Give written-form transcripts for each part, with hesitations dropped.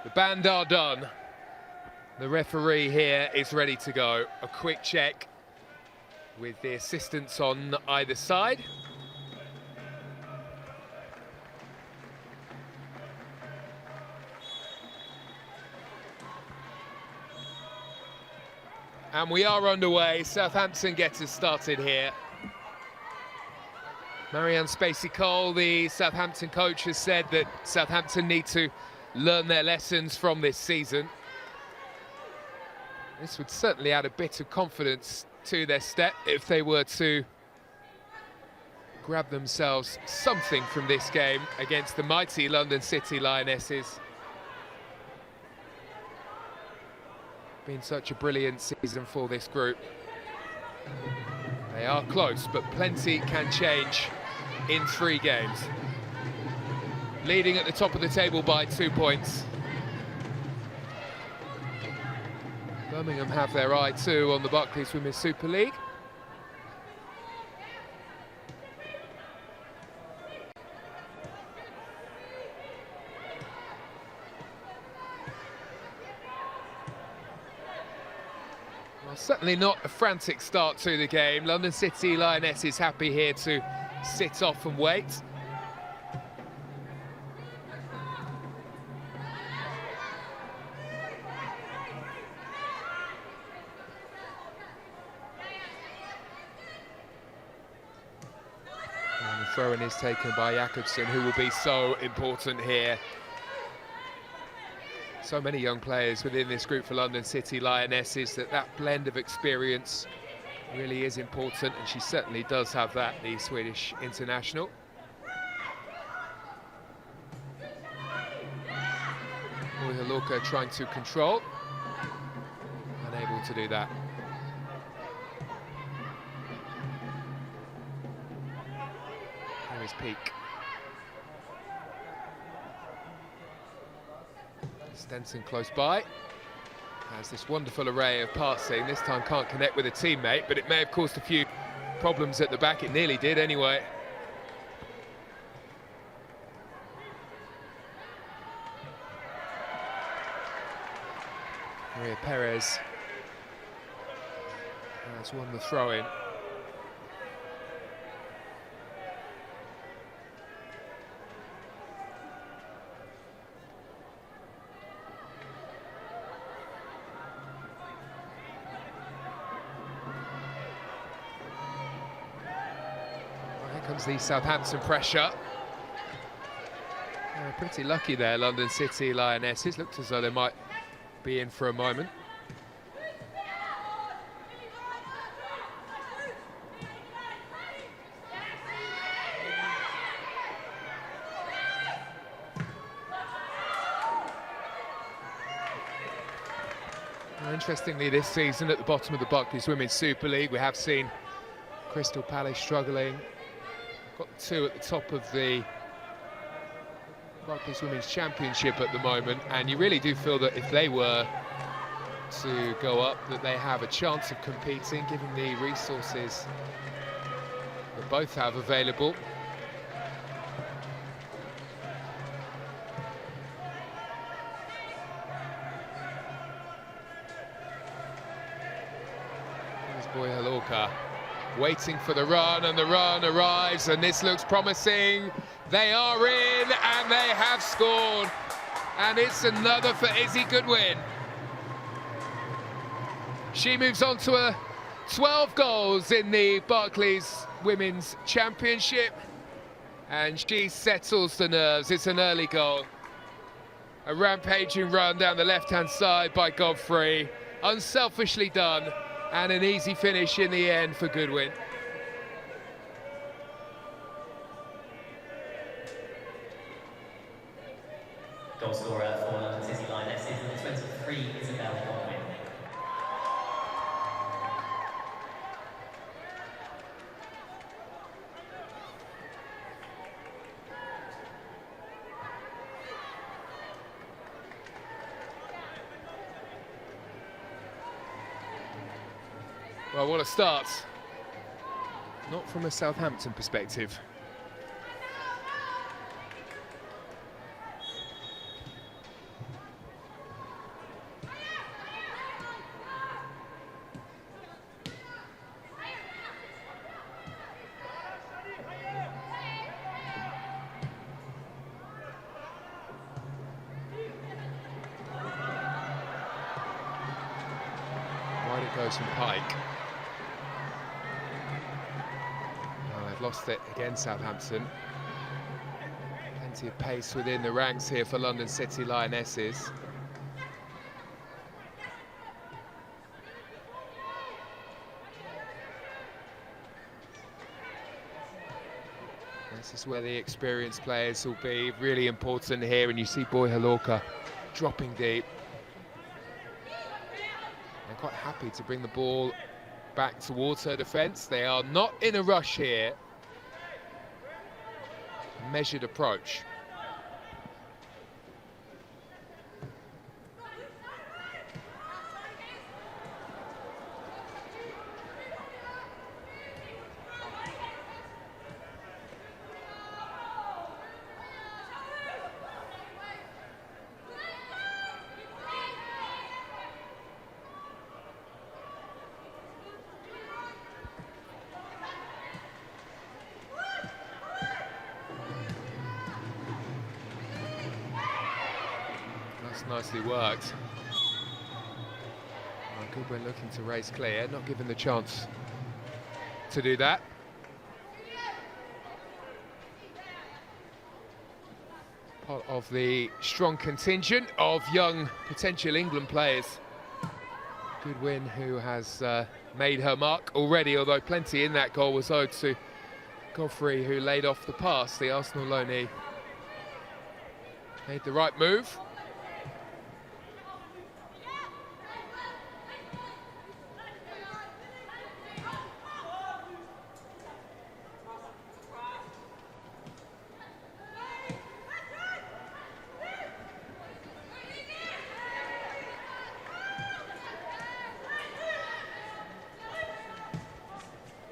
The band are done. The referee here is ready to go. A quick check with the assistants on either side. And we are underway. Southampton gets us started here. Marianne Spacey-Cole, the Southampton coach, has said that Southampton need to learn their lessons from this season. This would certainly add a bit of confidence to their step if they were to grab themselves something from this game against the mighty London City Lionesses. Been such a brilliant season for this group. They are close, but plenty can change in 3 games. Leading at the top of the table by 2 points. Birmingham have their eye too on the Barclays Women's Super League. Well, certainly not a frantic start to the game. London City Lionesses happy here to sit off and wait. And the throw-in is taken by Jakobsen, who will be so important here. So many young players within this group for London City Lionesses that blend of experience really is important, and she certainly does have that, the Swedish international. Boy-Hala trying to control, unable to do that. Here is Peak. Stenson close by. Has this wonderful array of passing. This time can't connect with a teammate, but it may have caused a few problems at the back. It nearly did anyway. Maria Perez has won the throw-in. Comes the Southampton pressure. Pretty lucky there, London City Lionesses. Looked as though they might be in for a moment. Interestingly, this season at the bottom of the Barclays Women's Super League, we have seen Crystal Palace struggling. Got 2 at the top of the Barclays Women's Championship at the moment, and you really do feel that if they were to go up, that they have a chance of competing, given the resources that both have available. There's Boy-Hala. Waiting for the run, and the run arrives, and this looks promising. They are in, and they have scored. And it's another for Izzy Goodwin. She moves on to 12 goals in the Barclays Women's Championship, and she settles the nerves. It's an early goal. A rampaging run down the left-hand side by Godfrey. Unselfishly done. And an easy finish in the end for Goodwin. Goal scorer for London City Lionesses, number 23, Isabel Goodwin. Well, what a start. Not from a Southampton perspective. goes from Pike. Oh, they've lost it again, Southampton. Plenty of pace within the ranks here for London City Lionesses. This is where the experienced players will be really important here, and you see Boy-Hala dropping deep. They're quite happy to bring the ball back towards her defence. They are not in a rush here. Measured approach. Nicely worked. Goodwin looking to race clear, not given the chance to do that. Part of the strong contingent of young potential England players. Goodwin, who has made her mark already, although plenty in that goal was owed to Godfrey, who laid off the pass. The Arsenal loanee made the right move.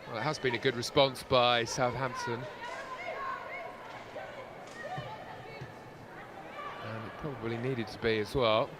Well, it has been a good response by Southampton. And it probably needed to be as well.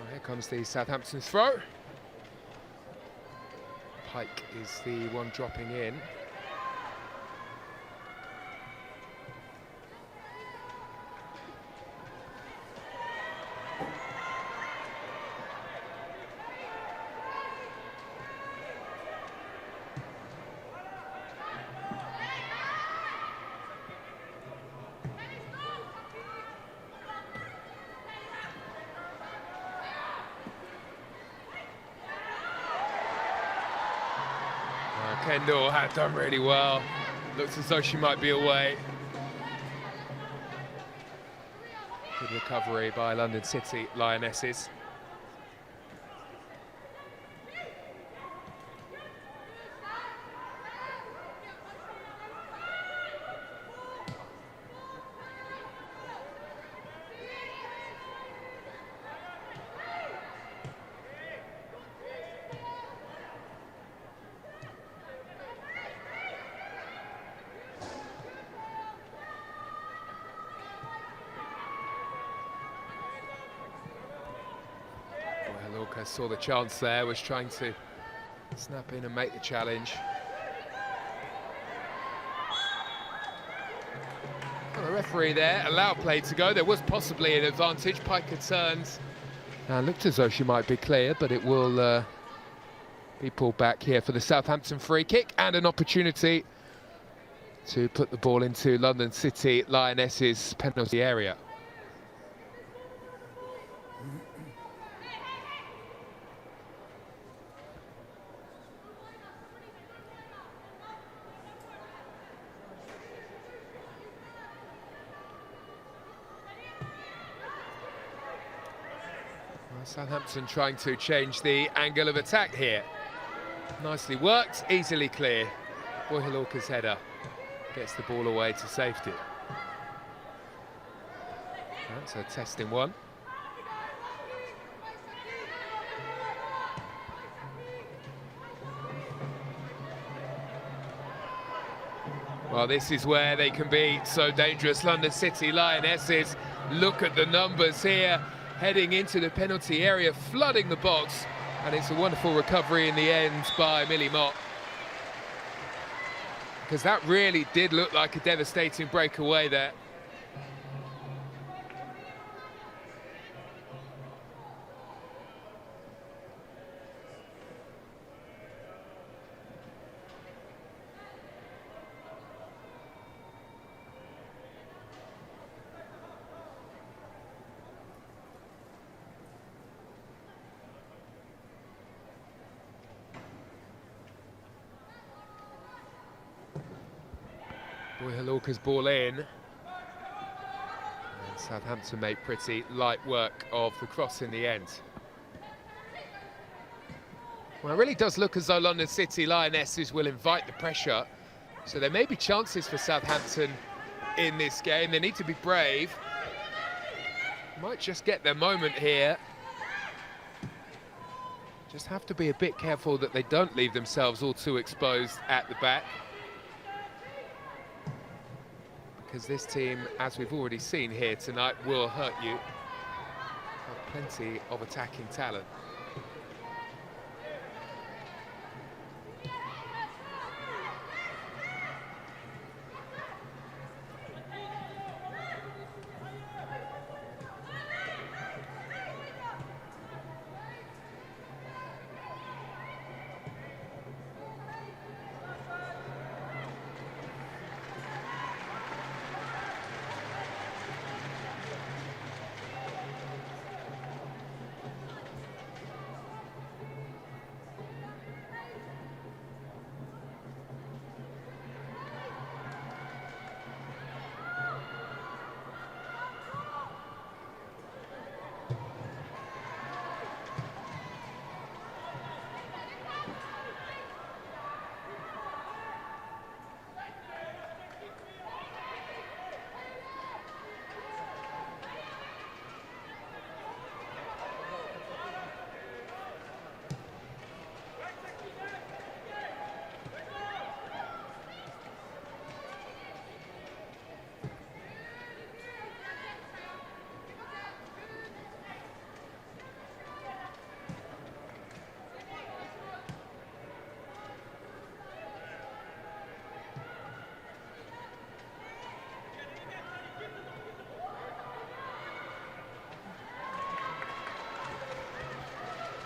Here comes the Southampton throw. Pike is the one dropping in. Kendall had done really well. Looks as though she might be away. Good recovery by London City Lionesses. Boy-Hala saw the chance there, was trying to snap in and make the challenge. Well, the referee there allowed play to go. There was possibly an advantage. Pike had turned. Looked as though she might be clear, but it will be pulled back here for the Southampton free kick, and an opportunity to put the ball into London City Lionesses' penalty area. Southampton trying to change the angle of attack here. Nicely worked, easily clear. Boy-Hala's header gets the ball away to safety. That's a testing one. Well, this is where they can be so dangerous. London City Lionesses, look at the numbers here, heading into the penalty area, flooding the box, and it's a wonderful recovery in the end by Millie Mott. Because that really did look like a devastating breakaway there. Boy-Hala's ball in. And Southampton made pretty light work of the cross in the end. Well, it really does look as though London City Lionesses will invite the pressure. So there may be chances for Southampton in this game. They need to be brave. Might just get their moment here. Just have to be a bit careful that they don't leave themselves all too exposed at the back. Because this team, as we've already seen here tonight, will hurt you. Got plenty of attacking talent.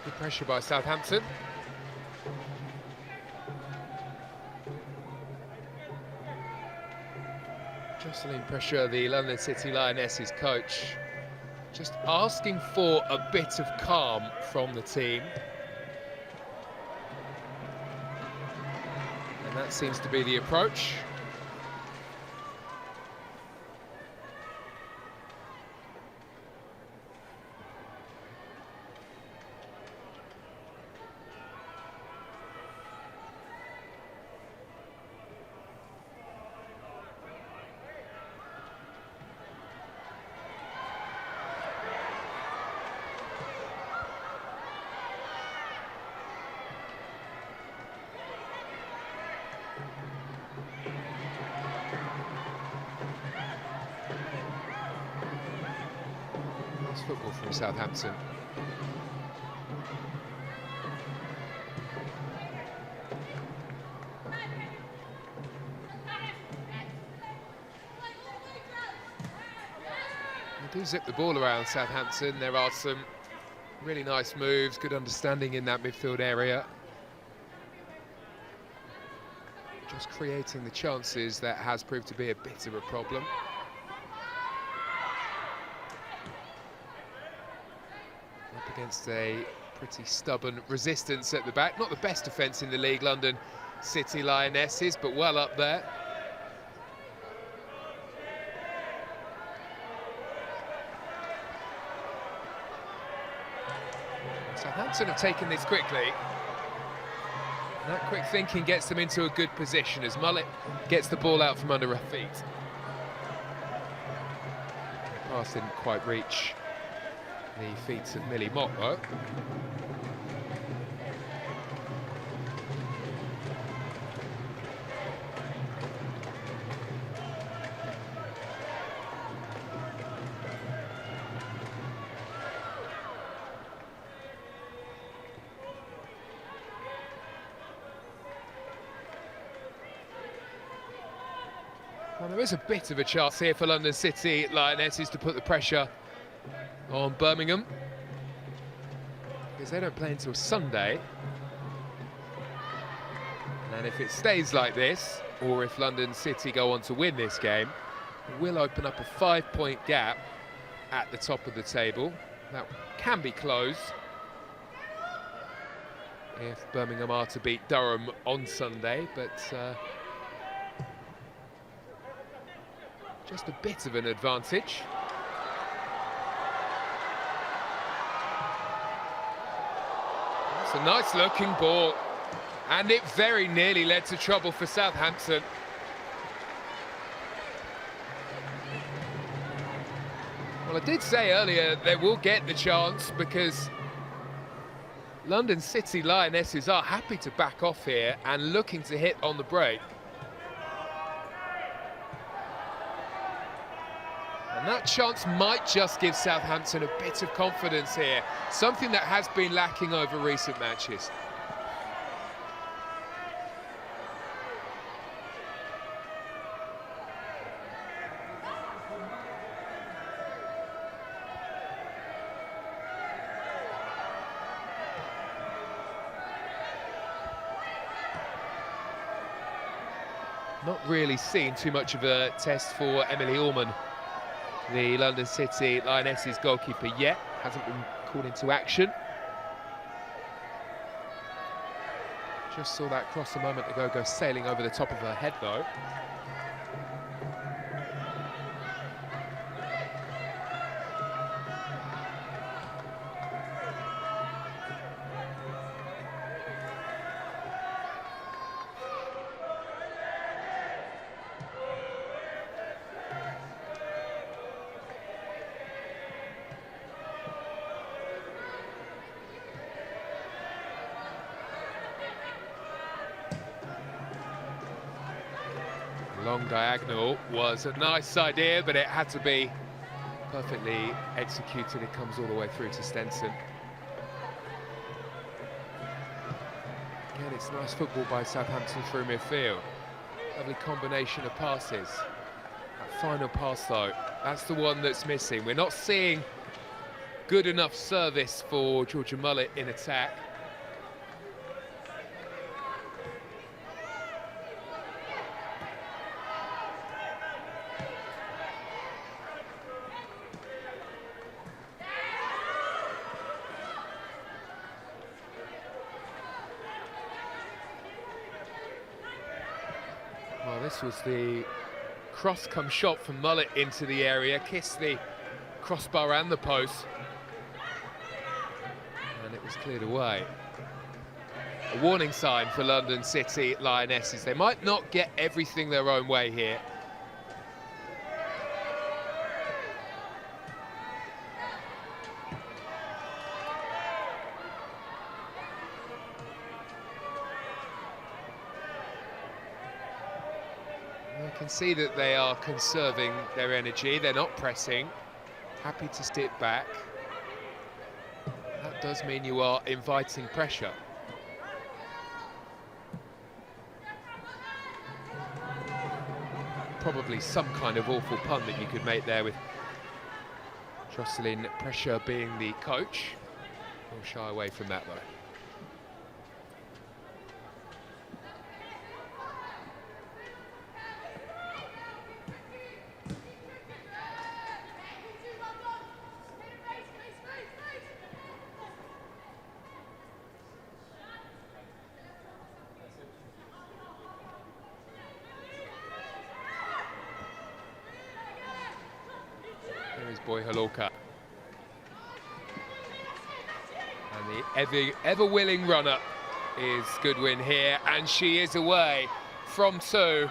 Good pressure by Southampton. Jostling pressure, the London City Lionesses coach. Just asking for a bit of calm from the team. And that seems to be the approach. Football from Southampton. They do zip the ball around Southampton. There are some really nice moves, good understanding in that midfield area. Just creating the chances that has proved to be a bit of a problem. Against a pretty stubborn resistance at the back. Not the best defence in the league, London City Lionesses, but well up there. Southampton have taken this quickly. And that quick thinking gets them into a good position as Mullet gets the ball out from under her feet. The pass didn't quite reach the feet of Millie Mott, though. And there is a bit of a chance here for London City Lionesses to put the pressure on Birmingham, because they don't play until Sunday. And if it stays like this, or if London City go on to win this game, it will open up a 5-point gap at the top of the table. That can be closed if Birmingham are to beat Durham on Sunday, but just a bit of an advantage. It's a nice looking ball, and it very nearly led to trouble for Southampton. Well, I did say earlier they will get the chance, because London City Lionesses are happy to back off here and looking to hit on the break. And that chance might just give Southampton a bit of confidence here, something that has been lacking over recent matches. Not really seen too much of a test for Emily Orman, the London City Lionesses goalkeeper, yet. Hasn't been called into action. Just saw that cross a moment ago go sailing over the top of her head, though. Long diagonal was a nice idea, but it had to be perfectly executed. It comes all the way through to Stenson. Again, it's nice football by Southampton through midfield. Lovely combination of passes. That final pass, though, that's the one that's missing. We're not seeing good enough service for Georgia Mullet in attack. Well, this was the cross-come shot from Mullet into the area, kissed the crossbar and the post, and it was cleared away. A warning sign for London City Lionesses. They might not get everything their own way here. You can see that they are conserving their energy. They're not pressing, happy to sit back. That does mean you are inviting pressure. Probably some kind of awful pun that you could make there, with Jocelyn Pressure being the coach. We'll shy away from that, though. There is Boy-Hala. And the ever-willing runner is Goodwin here, and she is away from two.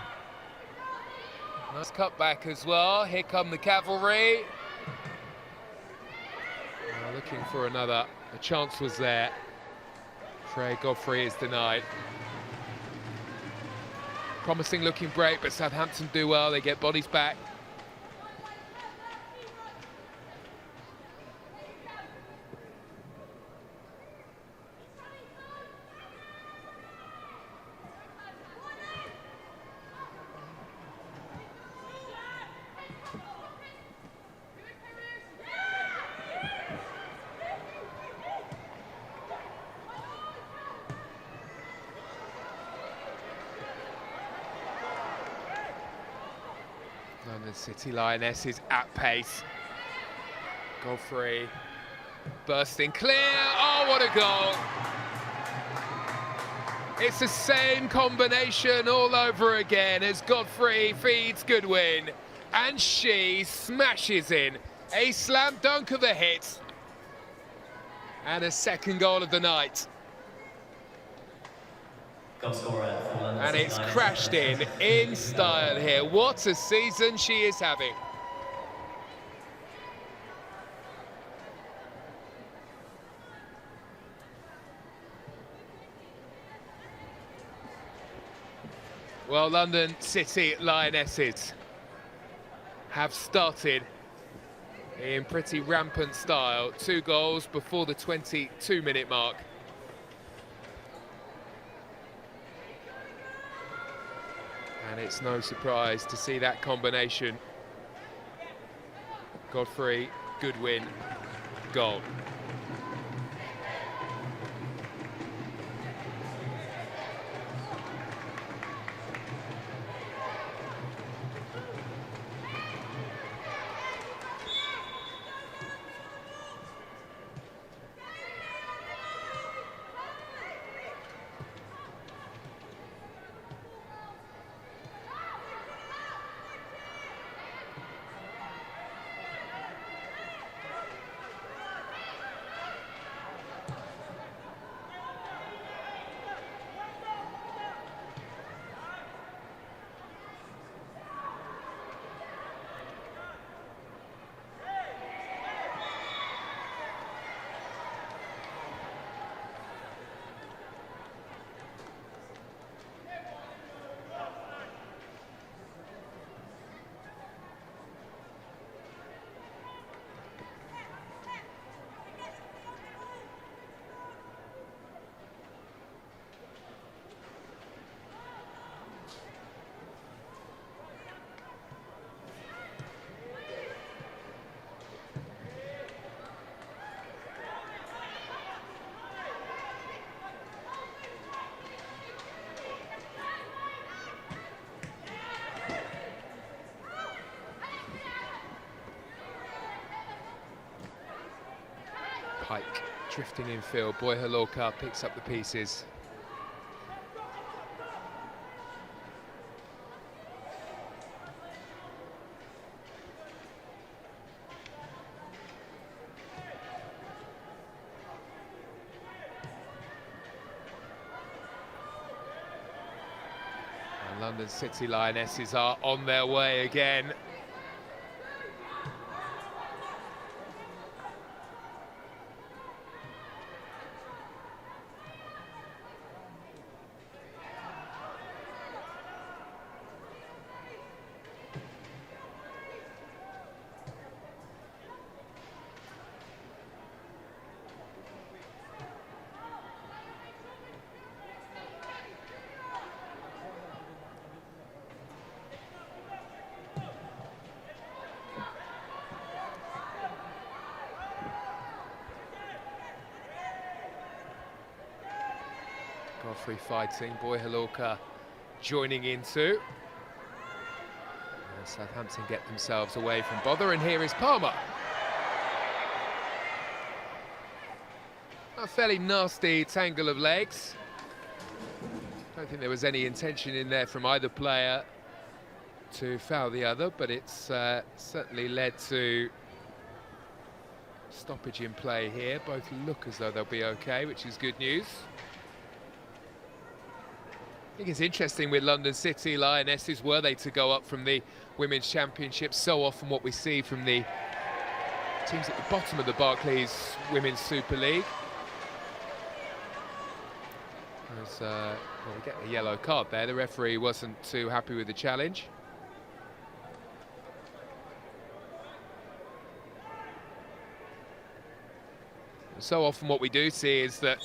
Nice cutback as well. Here come the cavalry. Looking for another. The chance was there. Trey Godfrey is denied. Promising looking break, but Southampton do well. They get bodies back. City Lionesses at pace. Godfrey bursting clear. Oh, what a goal! It's the same combination all over again as Godfrey feeds Goodwin, and she smashes in a slam dunk of a hit and a second goal of the night. And it's crashed in style here. What a season she is having. Well, London City Lionesses have started in pretty rampant style. 2 goals before the 22-minute mark. And it's no surprise to see that combination. Godfrey, Goodwin, goal. Pike drifting infield. Boy-Hala picks up the pieces. And London City Lionesses are on their way again. Godfrey fighting, Boy-Hala joining in too. And Southampton get themselves away from bother, and here is Palmer. A fairly nasty tangle of legs. Don't think there was any intention in there from either player to foul the other, but it's certainly led to stoppage in play here. Both look as though they'll be okay, which is good news. I think it's interesting with London City Lionesses, were they to go up from the Women's Championship, so often what we see from the teams at the bottom of the Barclays Women's Super League. Well, we get a yellow card there. The referee wasn't too happy with the challenge. And so often what we do see is that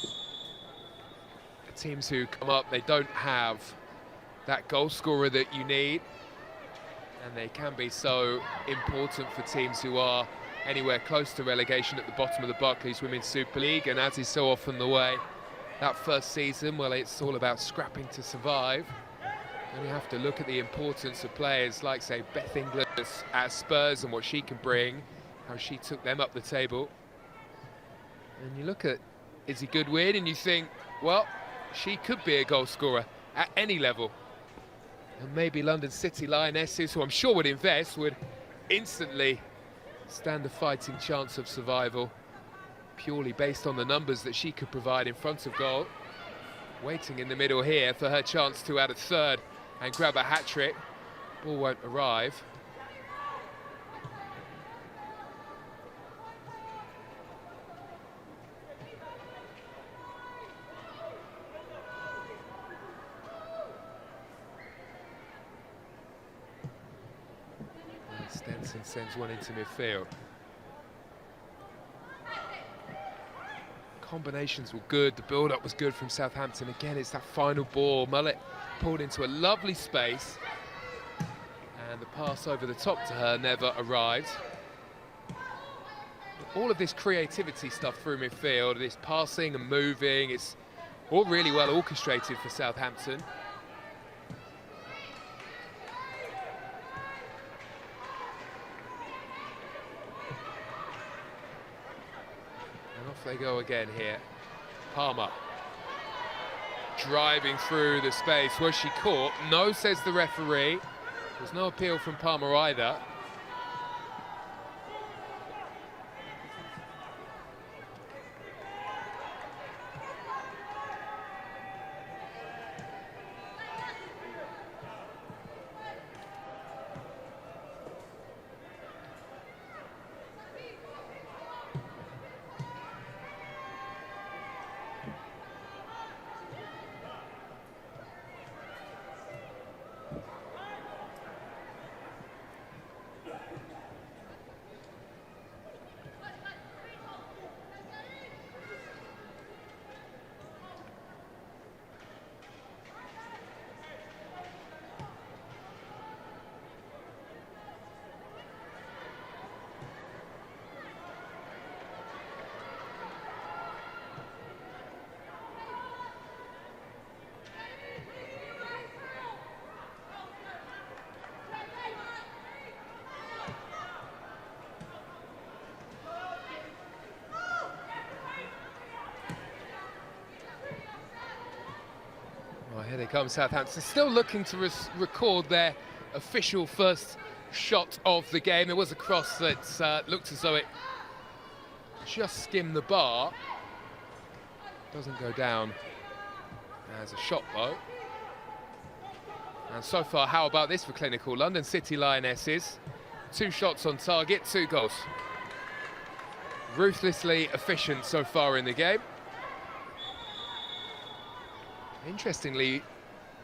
teams who come up, they don't have that goal scorer that you need, and they can be so important for teams who are anywhere close to relegation at the bottom of the Barclays Women's Super League. And as is so often the way, that first season, well, it's all about scrapping to survive. And you have to look at the importance of players like, say, Beth England at Spurs and what she can bring, how she took them up the table. And you look at Izzy Goodwin and you think, well, she could be a goal scorer at any level. And maybe London City Lionesses, who I'm sure would invest, would instantly stand a fighting chance of survival, purely based on the numbers that she could provide in front of goal. Waiting in the middle here for her chance to add a third and grab a hat-trick. Ball won't arrive. And Stenson sends one into midfield. Combinations were good, the build-up was good from Southampton. Again, it's that final ball. Mullet pulled into a lovely space, and the pass over the top to her never arrived. All of this creativity stuff through midfield, this passing and moving, it's all really well orchestrated for Southampton. Off they go again here. Palmer driving through the space. Was she caught? No, says the referee. There's no appeal from Palmer either. Well, here they come, Southampton, still looking to record their official first shot of the game. There was a cross that looked as though it just skimmed the bar. Doesn't go down as a shot, though. And so far, how about this for clinical? London City Lionesses, 2 shots on target, 2 goals. Ruthlessly efficient so far in the game. Interestingly,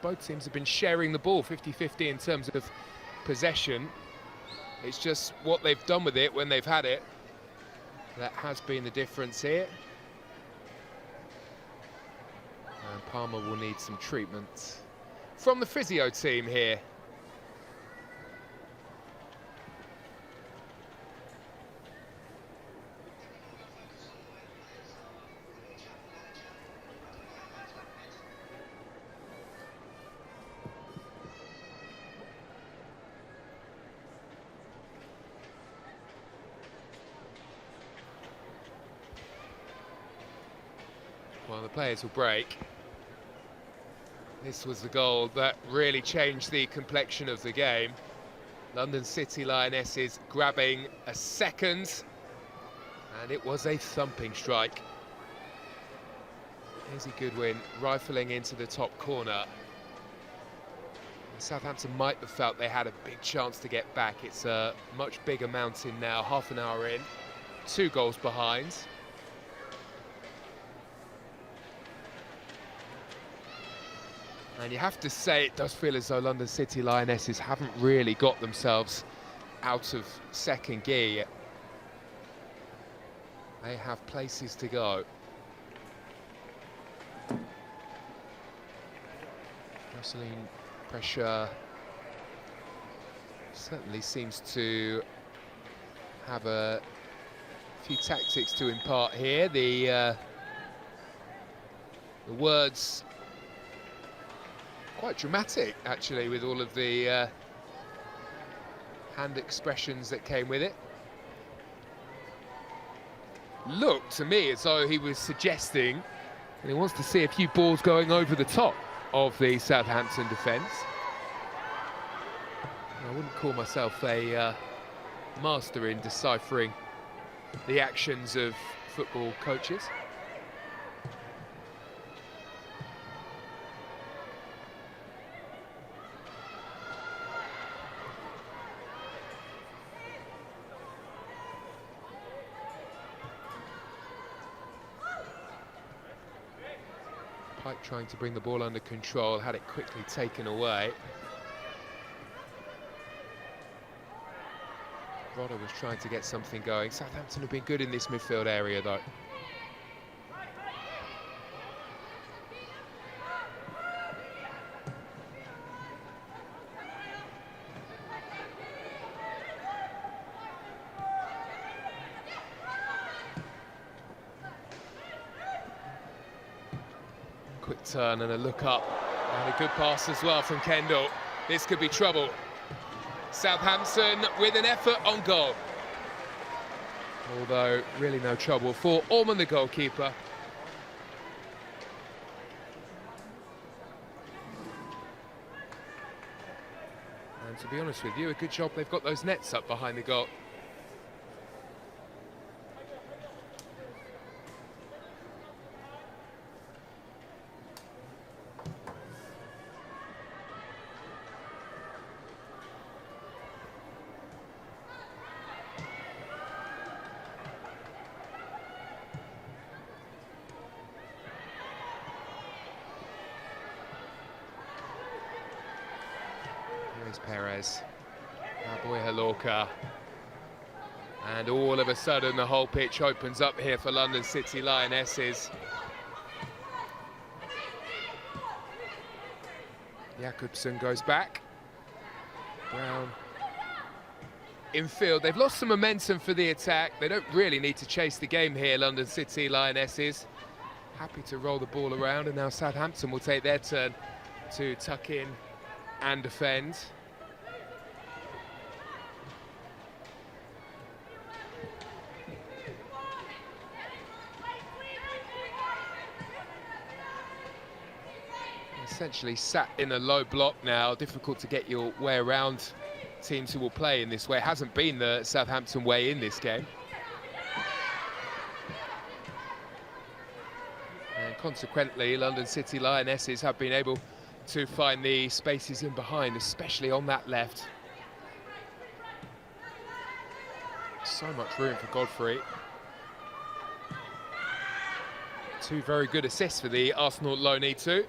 both teams have been sharing the ball 50-50 in terms of possession. It's just what they've done with it when they've had it that has been the difference here. And Palmer will need some treatment from the physio team here. Well, the players will break. This was the goal that really changed the complexion of the game. London City Lionesses grabbing a second, and it was a thumping strike. Izzy Goodwin rifling into the top corner. Southampton might have felt they had a big chance to get back. It's a much bigger mountain now, half an hour in, 2 goals behind. And you have to say, it does feel as though London City Lionesses haven't really got themselves out of second gear yet. They have places to go. Jocelyn Pressure certainly seems to have a few tactics to impart here. The words quite dramatic, actually, with all of the hand expressions that came with it. Looked to me as though he was suggesting that he wants to see a few balls going over the top of the Southampton defence. I wouldn't call myself a master in deciphering the actions of football coaches. Pike trying to bring the ball under control, had it quickly taken away. Rodder was trying to get something going. Southampton have been good in this midfield area, though. Quick turn and a look up, and a good pass as well from Kendall. This could be trouble. Southampton with an effort on goal. Although, really no trouble for Orman, the goalkeeper. And to be honest with you, a good job they've got those nets up behind the goal. Perez, now Boy-Hala, and all of a sudden the whole pitch opens up here for London City Lionesses. Jakobsen goes back. Brown infield. They've lost some momentum for the attack. They don't really need to chase the game here, London City Lionesses. Happy to roll the ball around, and now Southampton will take their turn to tuck in and defend. Essentially sat in a low block now, difficult to get your way around teams who will play in this way. It hasn't been the Southampton way in this game. And consequently, London City Lionesses have been able to find the spaces in behind, especially on that left. So much room for Godfrey. Two very good assists for the Arsenal loanee too.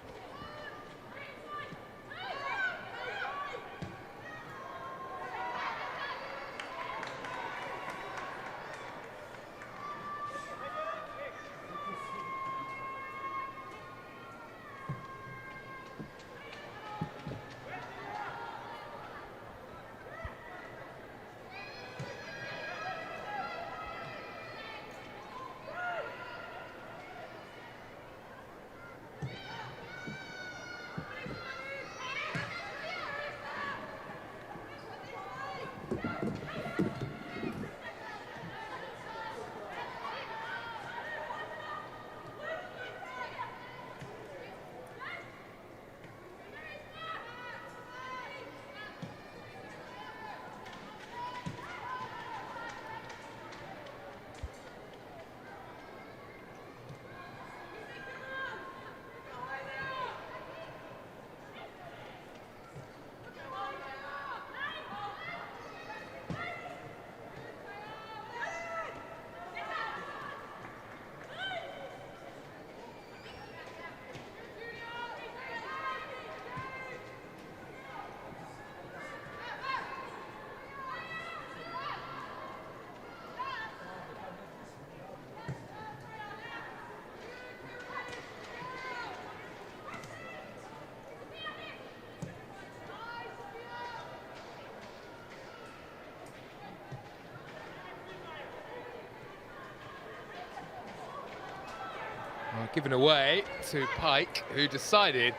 Given away to Pike, who decided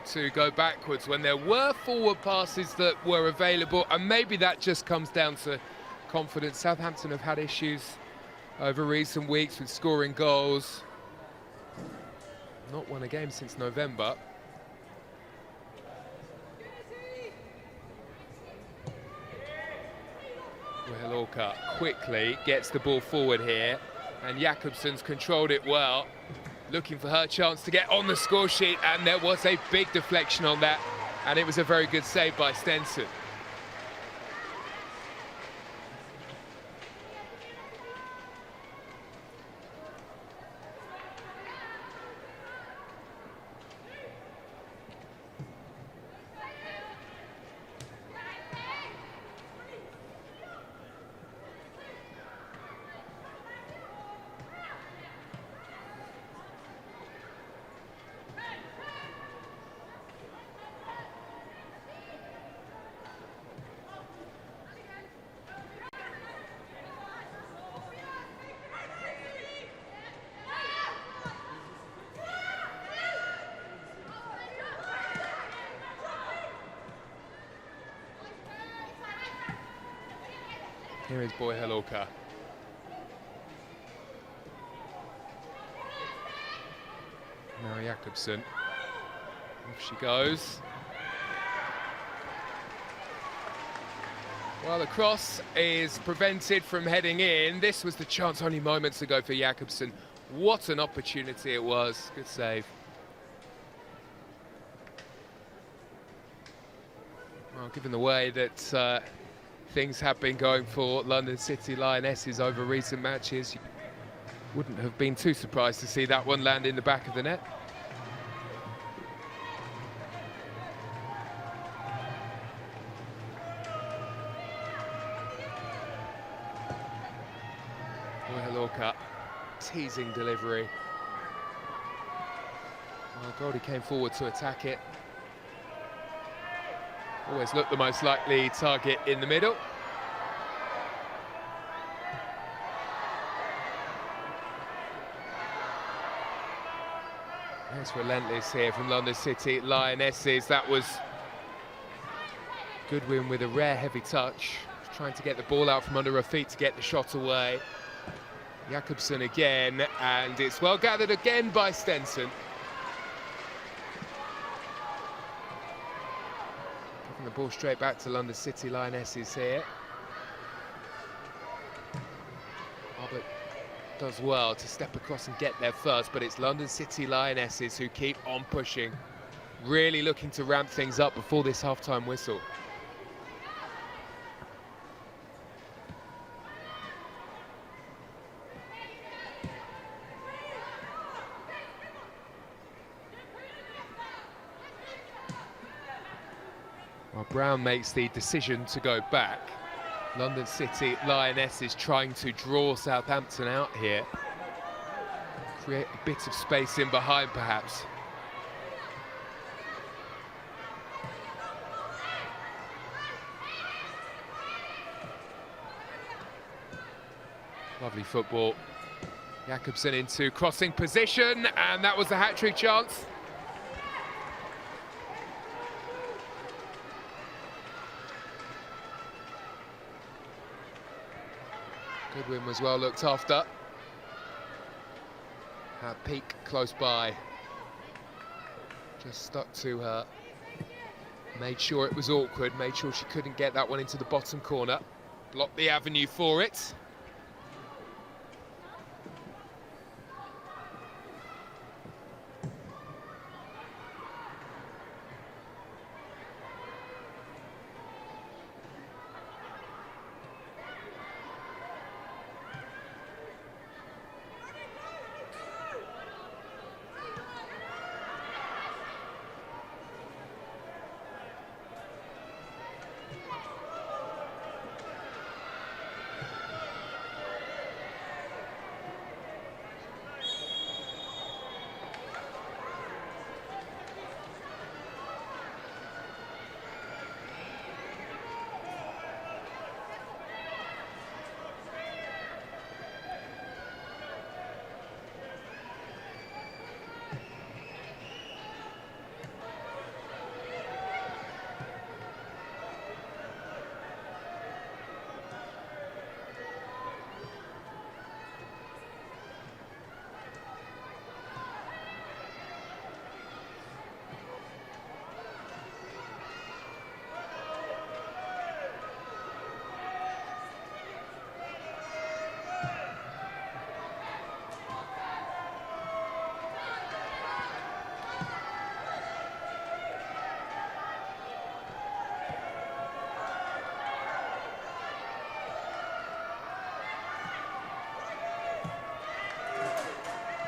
to go backwards when there were forward passes that were available, and maybe that just comes down to confidence. Southampton have had issues over recent weeks with scoring goals. Not won a game since November. Boy-Hala quickly gets the ball forward here, and Jakobsen's controlled it well, looking for her chance to get on the score sheet, and there was a big deflection on that, and it was a very good save by Stenson. Here is Boy-Hala. Now Jakobsen. Off she goes. Well, the cross is prevented from heading in. This was the chance only moments ago for Jakobsen. What an opportunity it was. Good save. Well, given the way that things have been going for London City Lionesses over recent matches, you wouldn't have been too surprised to see that one land in the back of the net. Boy-Hala, teasing delivery. Well, Goldie came forward to attack it. Always looked the most likely target in the middle. It's relentless here from London City Lionesses. That was Goodwin with a rare heavy touch, trying to get the ball out from under her feet to get the shot away. Jakobsen again, and it's well gathered again by Stenson. The ball straight back to London City Lionesses here. Albert does well to step across and get there first, but it's London City Lionesses who keep on pushing, really looking to ramp things up before this half-time whistle. Well, Brown makes the decision to go back. London City Lionesses trying to draw Southampton out here. Create a bit of space in behind, perhaps. Lovely football. Jakobsen into crossing position, and that was a hat-trick chance. Goodwin was well looked after. Had Peak close by. Just stuck to her. Made sure it was awkward, made sure she couldn't get that one into the bottom corner. Blocked the avenue for it.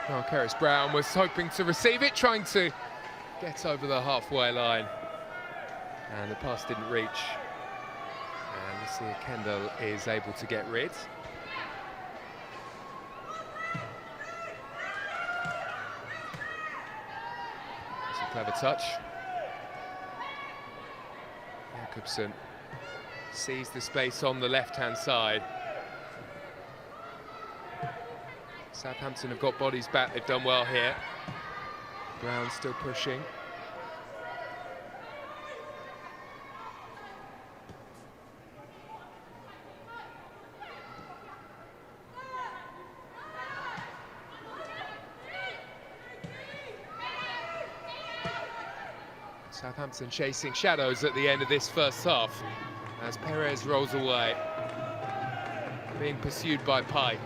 Keris Brown was hoping to receive it, trying to get over the halfway line. And the pass didn't reach. And Lucia Kendall is able to get rid. It's a clever touch. Jakobsen sees the space on the left-hand side. Southampton have got bodies back, they've done well here. Brown still pushing. Southampton chasing shadows at the end of this first half as Perez rolls away, being pursued by Pike.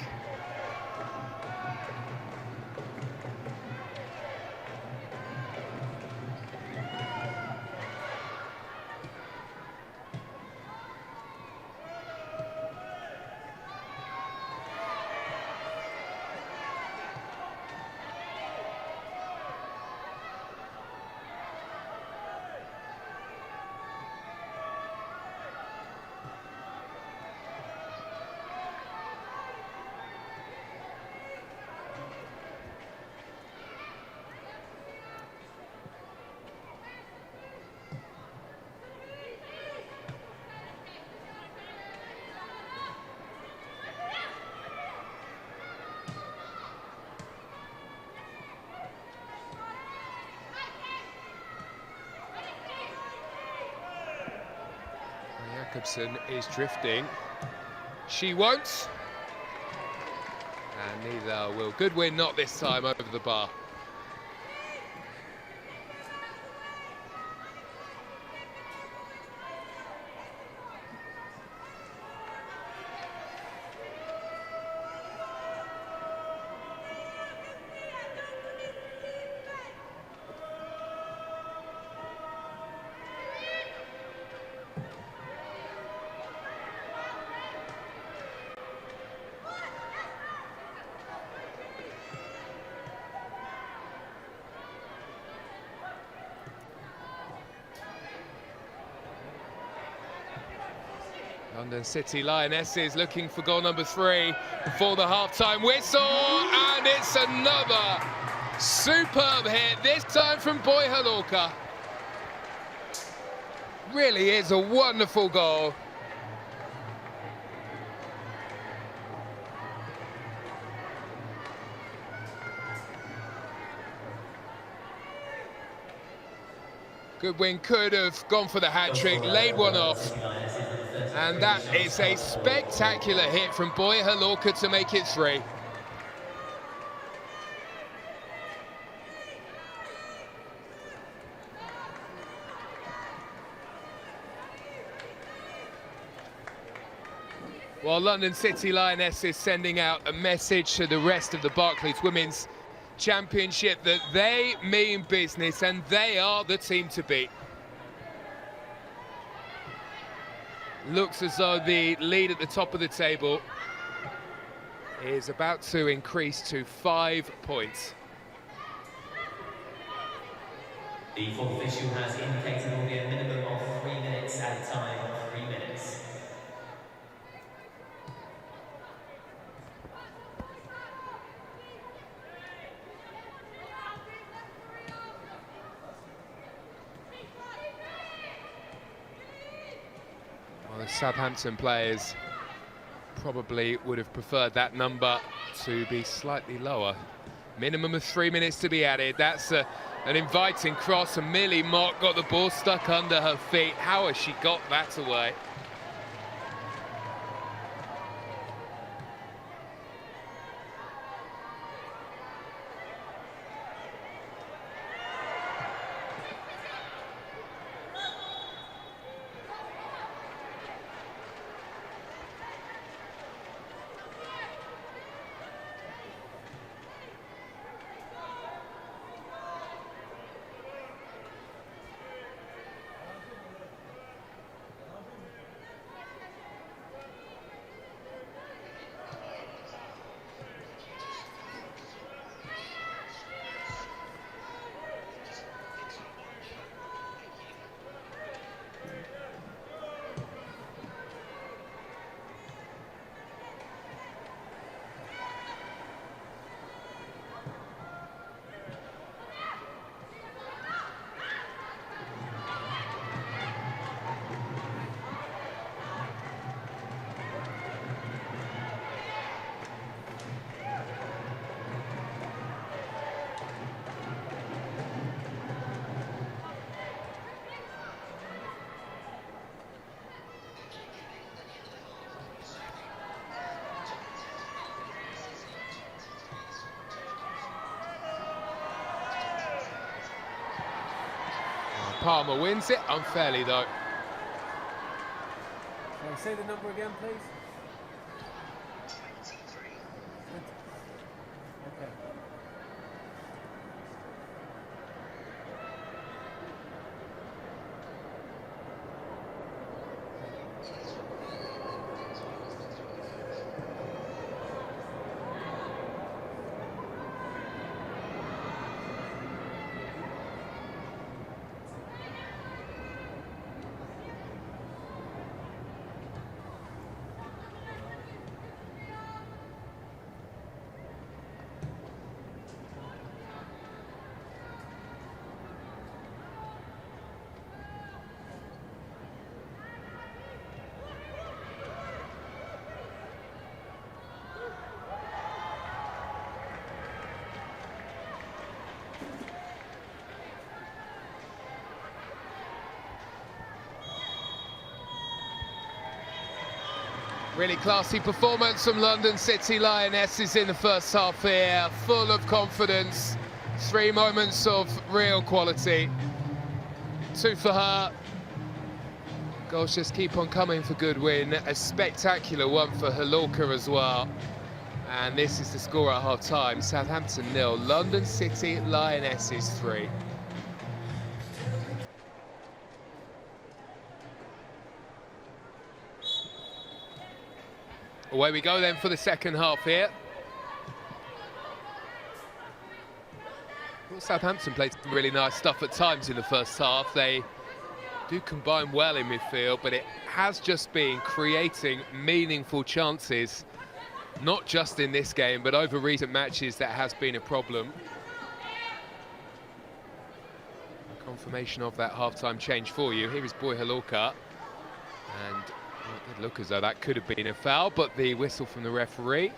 Jakobsen is drifting. She won't. And neither will Goodwin, not this time over the bar. London City Lionesses looking for goal number 3 before the half-time whistle, and it's another superb hit, this time from Boy-Hala. Really is a wonderful goal. Goodwin could have gone for the hat-trick, laid one off. And that is a spectacular hit from Boy-Hala to make it 3. While London City Lionesses is sending out a message to the rest of the Barclays Women's Championship that they mean business and they are the team to beat. Looks as though the lead at the top of the table is about to increase to 5 points. The fourth official has indicated there will be a minimum of 3 minutes at a time of 3 minutes. The Southampton players probably would have preferred that number to be slightly lower. Minimum of 3 minutes to be added. That's an inviting cross, and Millie Mott got the ball stuck under her feet. How has she got that away? Palmer wins it, unfairly though. Can I say the number again, please? 23. Okay. Really classy performance from London City Lionesses in the first half here, full of confidence. 3 moments of real quality. 2 for her. Goals just keep on coming for Goodwin. A spectacular one for Halorka as well. And this is the score at half-time. Southampton 0, London City Lionesses 3. Away we go then for the second half here. Well, Southampton played some really nice stuff at times in the first half. They do combine well in midfield, but it has just been creating meaningful chances, not just in this game, but over recent matches that has been a problem. Confirmation of that half-time change for you. Here is Boy-Hala, and it did look as though that could have been a foul, but the whistle from the referee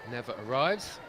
never arrives.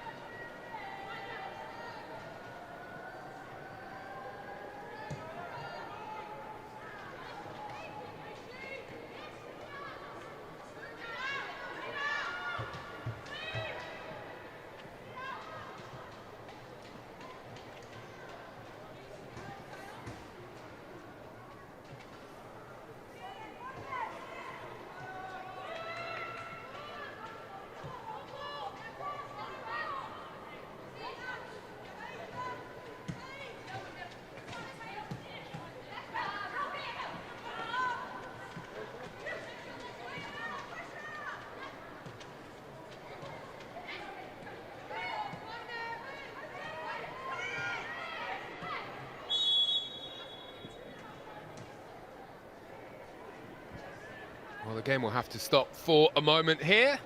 Well, the game will have to stop for a moment here.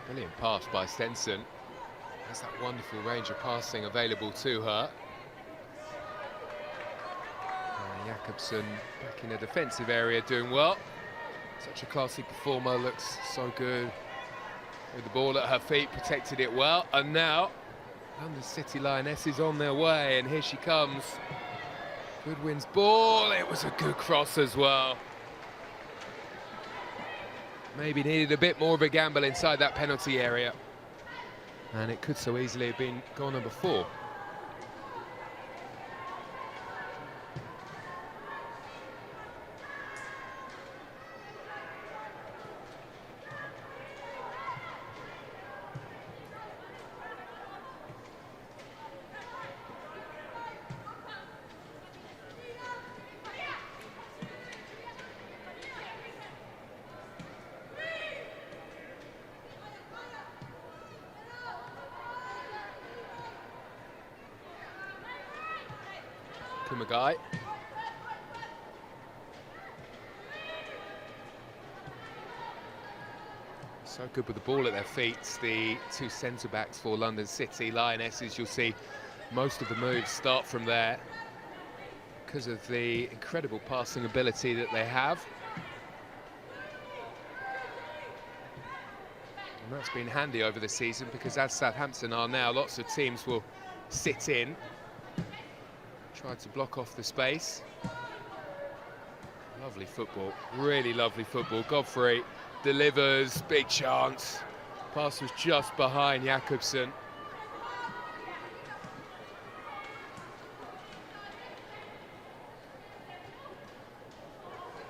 Brilliant pass by Stenson. Has that wonderful range of passing available to her. Jakobsen back in the defensive area doing well. Such a classy performer, looks so good. With the ball at her feet, protected it well. And now, London City Lionesses on their way, and here she comes. Goodwin's ball, it was a good cross as well. Maybe needed a bit more of a gamble inside that penalty area. And it could so easily have been goal number 4. Kumagai. So good with the ball at their feet, the two centre-backs for London City Lionesses. You'll see most of the moves start from there because of the incredible passing ability that they have. And that's been handy over the season because as Southampton are now, lots of teams will sit in, try to block off the space. Lovely football, really lovely football. Godfrey delivers, big chance. Pass was just behind Jakobsen.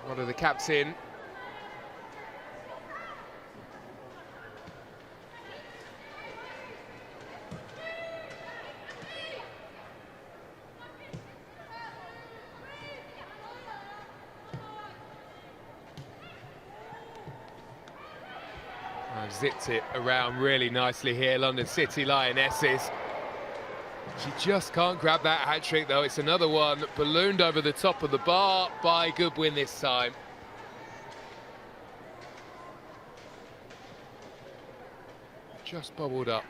One of the captain. Zipped it around really nicely here, London City Lionesses. She just can't grab that hat-trick though. It's another one ballooned over the top of the bar by Goodwin this time. Just bubbled up.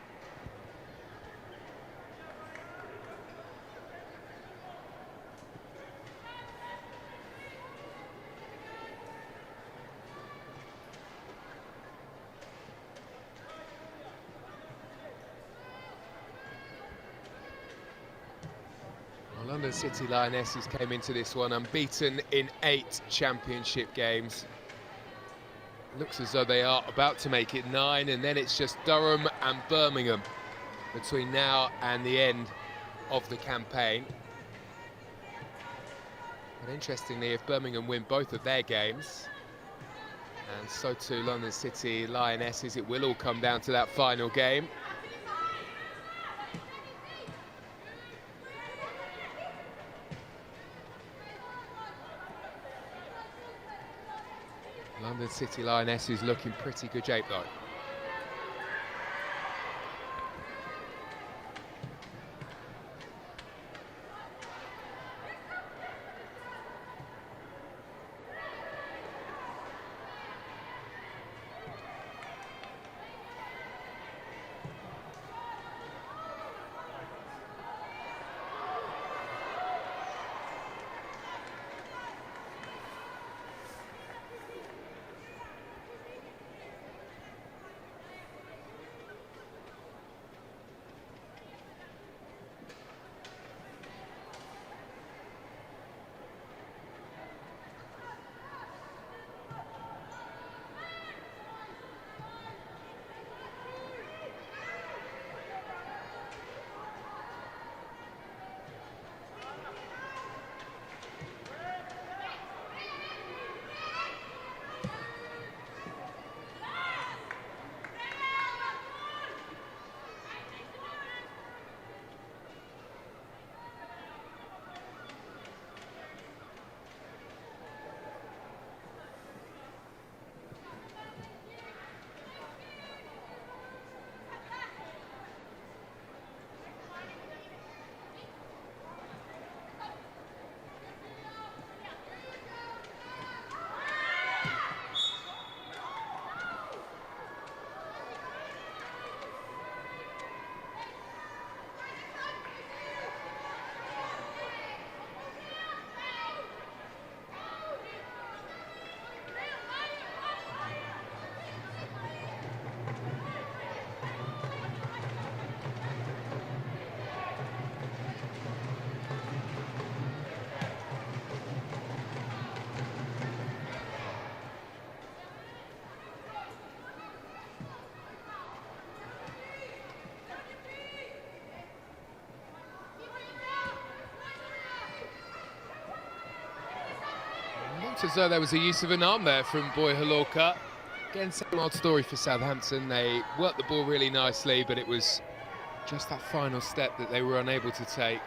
London City Lionesses came into this one unbeaten in 8 championship games. Looks as though they are about to make it 9, and then it's just Durham and Birmingham between now and the end of the campaign. But interestingly, if Birmingham win both of their games, and so too London City Lionesses, it will all come down to that final game. London City Lionesses looking pretty good shape though. As though there was a use of an arm there from Boy-Hala. Again, same old story for Southampton. They worked the ball really nicely, but it was just that final step that they were unable to take.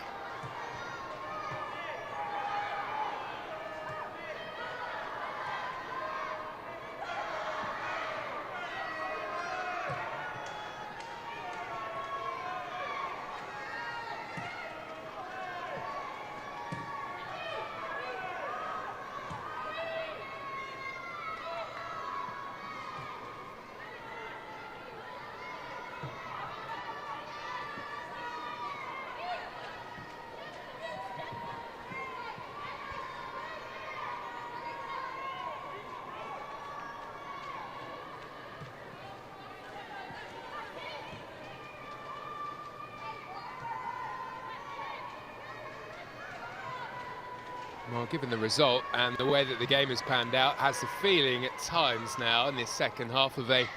Well, given the result and the way that the game has panned out, has the feeling at times now in this second half of a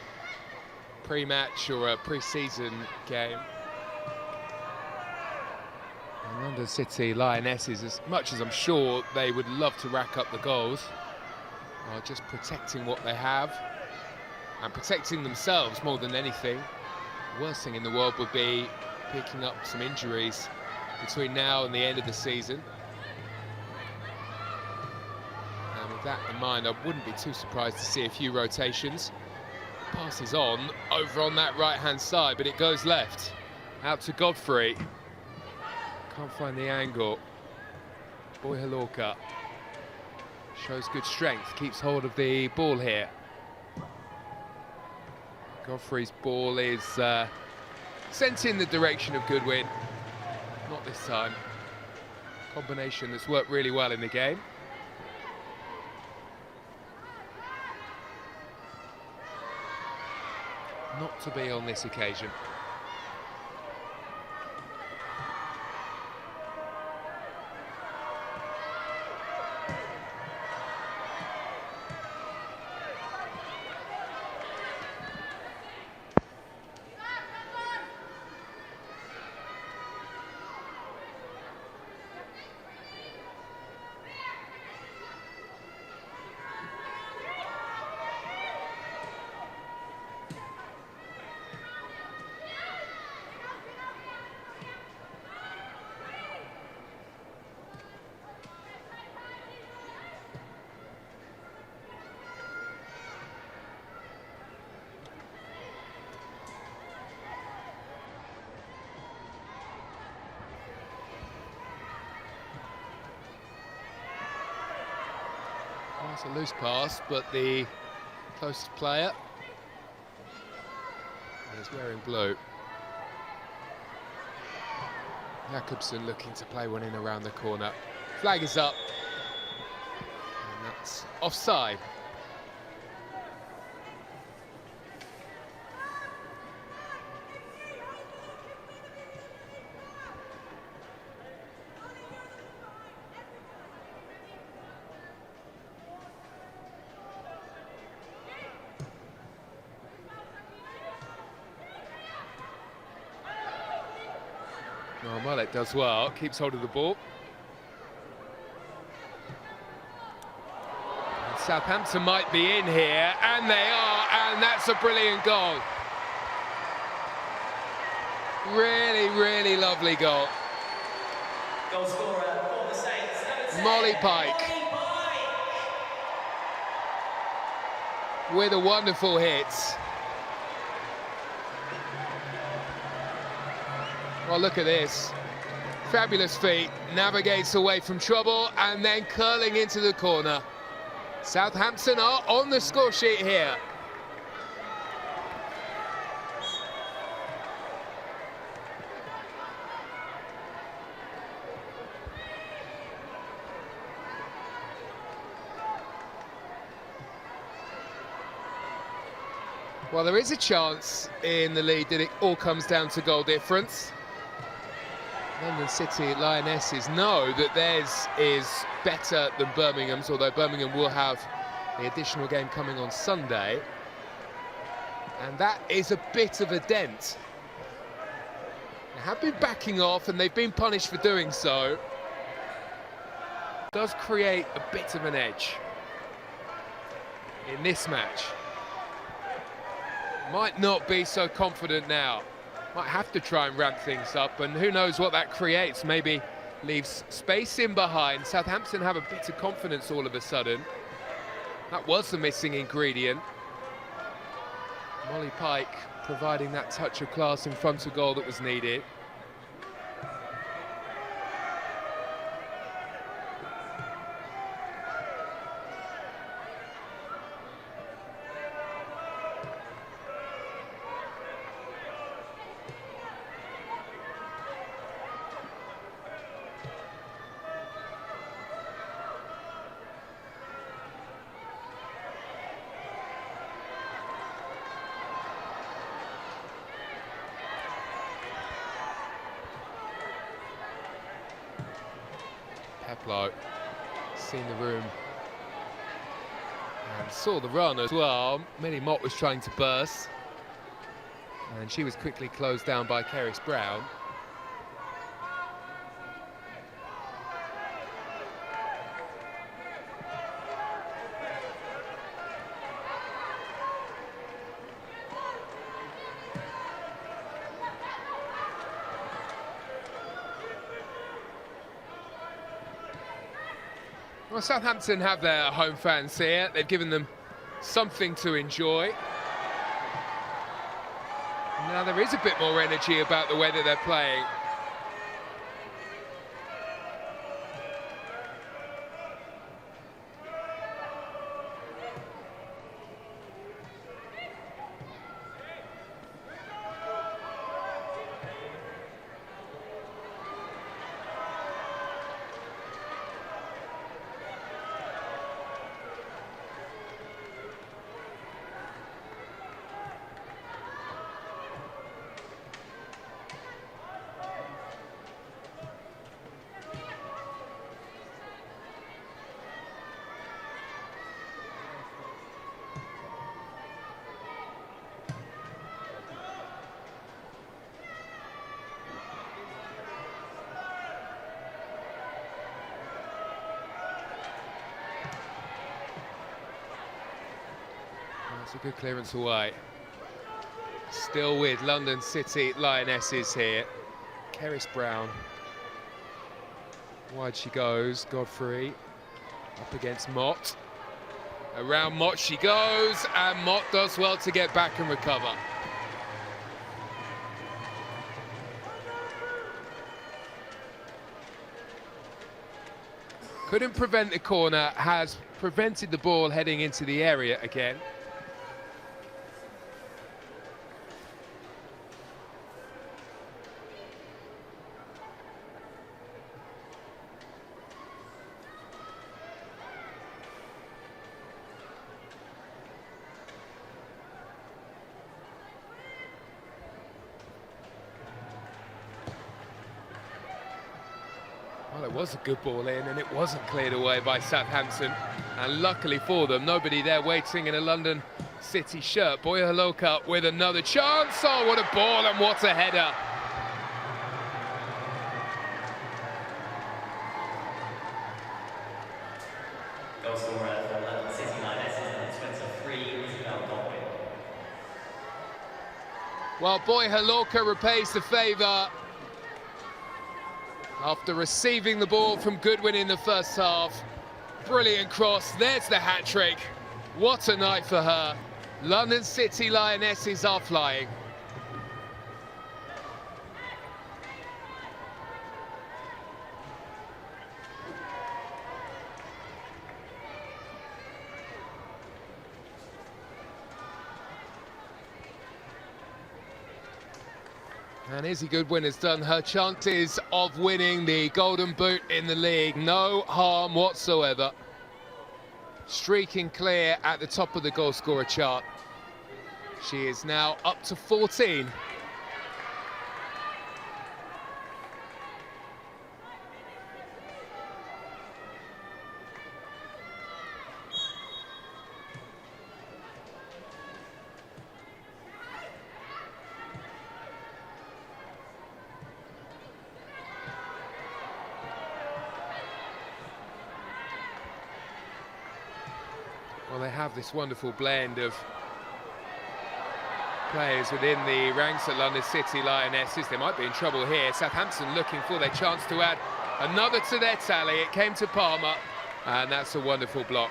pre-match or a pre-season game. And London City Lionesses, as much as I'm sure they would love to rack up the goals, are just protecting what they have and protecting themselves more than anything. The worst thing in the world would be picking up some injuries between now and the end of the season. And with that in mind, I wouldn't be too surprised to see a few rotations. Passes on, over on that right-hand side, but it goes left. Out to Godfrey. Can't find the angle. Boy-Hala shows good strength, keeps hold of the ball here. Godfrey's ball is sent in the direction of Goodwin. Not this time. Combination that's worked really well in the game. Not to be on this occasion. It's a loose pass, but the closest player is wearing blue. Jakobsen looking to play one in around the corner. Flag is up, and that's offside. Well, it does well, keeps hold of the ball. And Southampton might be in here, and they are, and that's a brilliant goal. Really, really lovely goal. Goal scorer for the Saints, number 10, Molly Pike. With a wonderful hit. Well, look at this. Fabulous feet, navigates away from trouble and then curling into the corner. Southampton are on the score sheet here. Well, there is a chance in the lead that it all comes down to goal difference. London City Lionesses know that theirs is better than Birmingham's, although Birmingham will have the additional game coming on Sunday. And that is a bit of a dent. They have been backing off and they've been punished for doing so. It does create a bit of an edge in this match. Might not be so confident now. Might have to try and ramp things up, and who knows what that creates. Maybe leaves space in behind. Southampton have a bit of confidence all of a sudden. That was the missing ingredient. Molly Pike providing that touch of class in front of goal that was needed. Peplo. seen the room and saw the run as well. Millie Mott was trying to burst, and she was quickly closed down by Keris Brown. Well, Southampton have their home fans here. They've given them something to enjoy. Now there is a bit more energy about the way that they're playing. That's a good clearance away. Still with London City Lionesses here. Keris Brown. Wide she goes, Godfrey. Up against Mott. Around Mott she goes, and Mott does well to get back and recover. Couldn't prevent the corner, has prevented the ball heading into the area again. Well, it was a good ball in, and it wasn't cleared away by Southampton. And luckily for them, nobody there waiting in a London City shirt. Boy-Hala with another chance. Oh, what a ball and what a header. Goal scorer for London City Lionesses, number 23, Goodwin. Well, Boy-Hala repays the favour after receiving the ball from Goodwin in the first half. Brilliant cross, there's the hat-trick. What a night for her. London City Lionesses are flying. And Izzy Goodwin has done her chances of winning the Golden Boot in the league no harm whatsoever. Streaking clear at the top of the goal scorer chart. She is now up to 14. Well, they have this wonderful blend of players within the ranks at London City Lionesses. They might be in trouble here. Southampton looking for their chance to add another to their tally. It came to Palmer, and that's a wonderful block.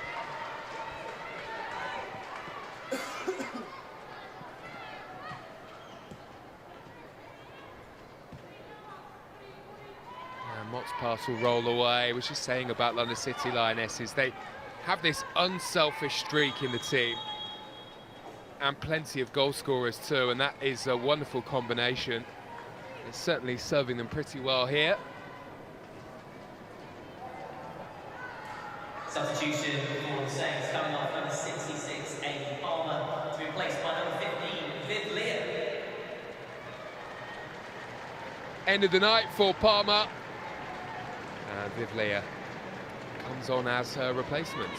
And Mott's pass will roll away. We're just saying about London City Lionesses, they have this unselfish streak in the team, and plenty of goal scorers too, and that is a wonderful combination. It's certainly serving them pretty well here. Substitution for the Saints coming off number 66, Amy Palmer, to be replaced by number 15, Viv Leah. End of the night for Palmer, and Viv Leah comes on as her replacement.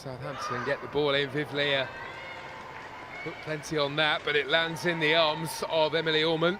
Southampton get the ball in. Vivlia put plenty on that, but it lands in the arms of Emily Orman.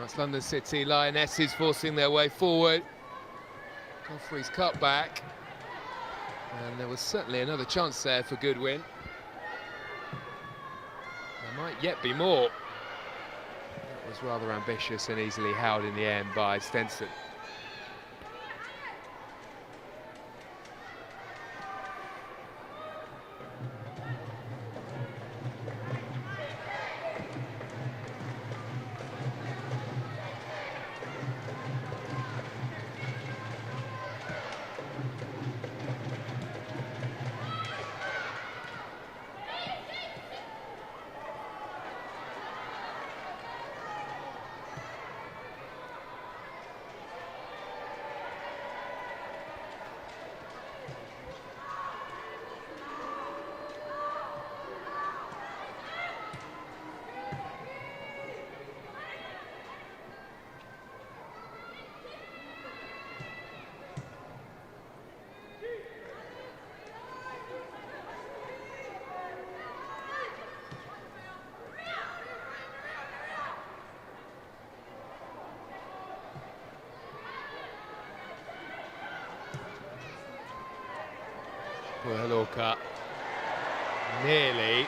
That's London City Lionesses forcing their way forward. Godfrey's cut back. And there was certainly another chance there for Goodwin. There might yet be more. That was rather ambitious and easily held in the end by Stenson. Boy-Hala nearly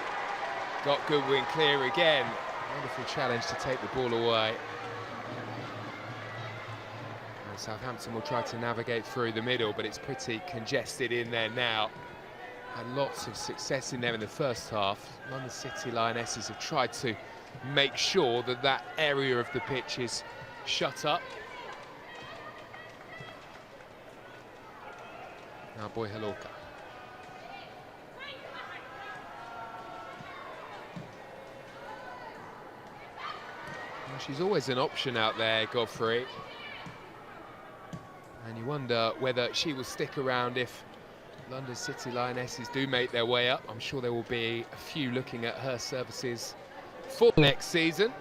got Goodwin clear again. Wonderful challenge to take the ball away. And Southampton will try to navigate through the middle, but it's pretty congested in there now. Had lots of success in there in the first half. London City Lionesses have tried to make sure that that area of the pitch is shut up. Now Boy-Hala. Well, she's always an option out there, Godfrey. And you wonder whether she will stick around if London City Lionesses do make their way up. I'm sure there will be a few looking at her services for next season.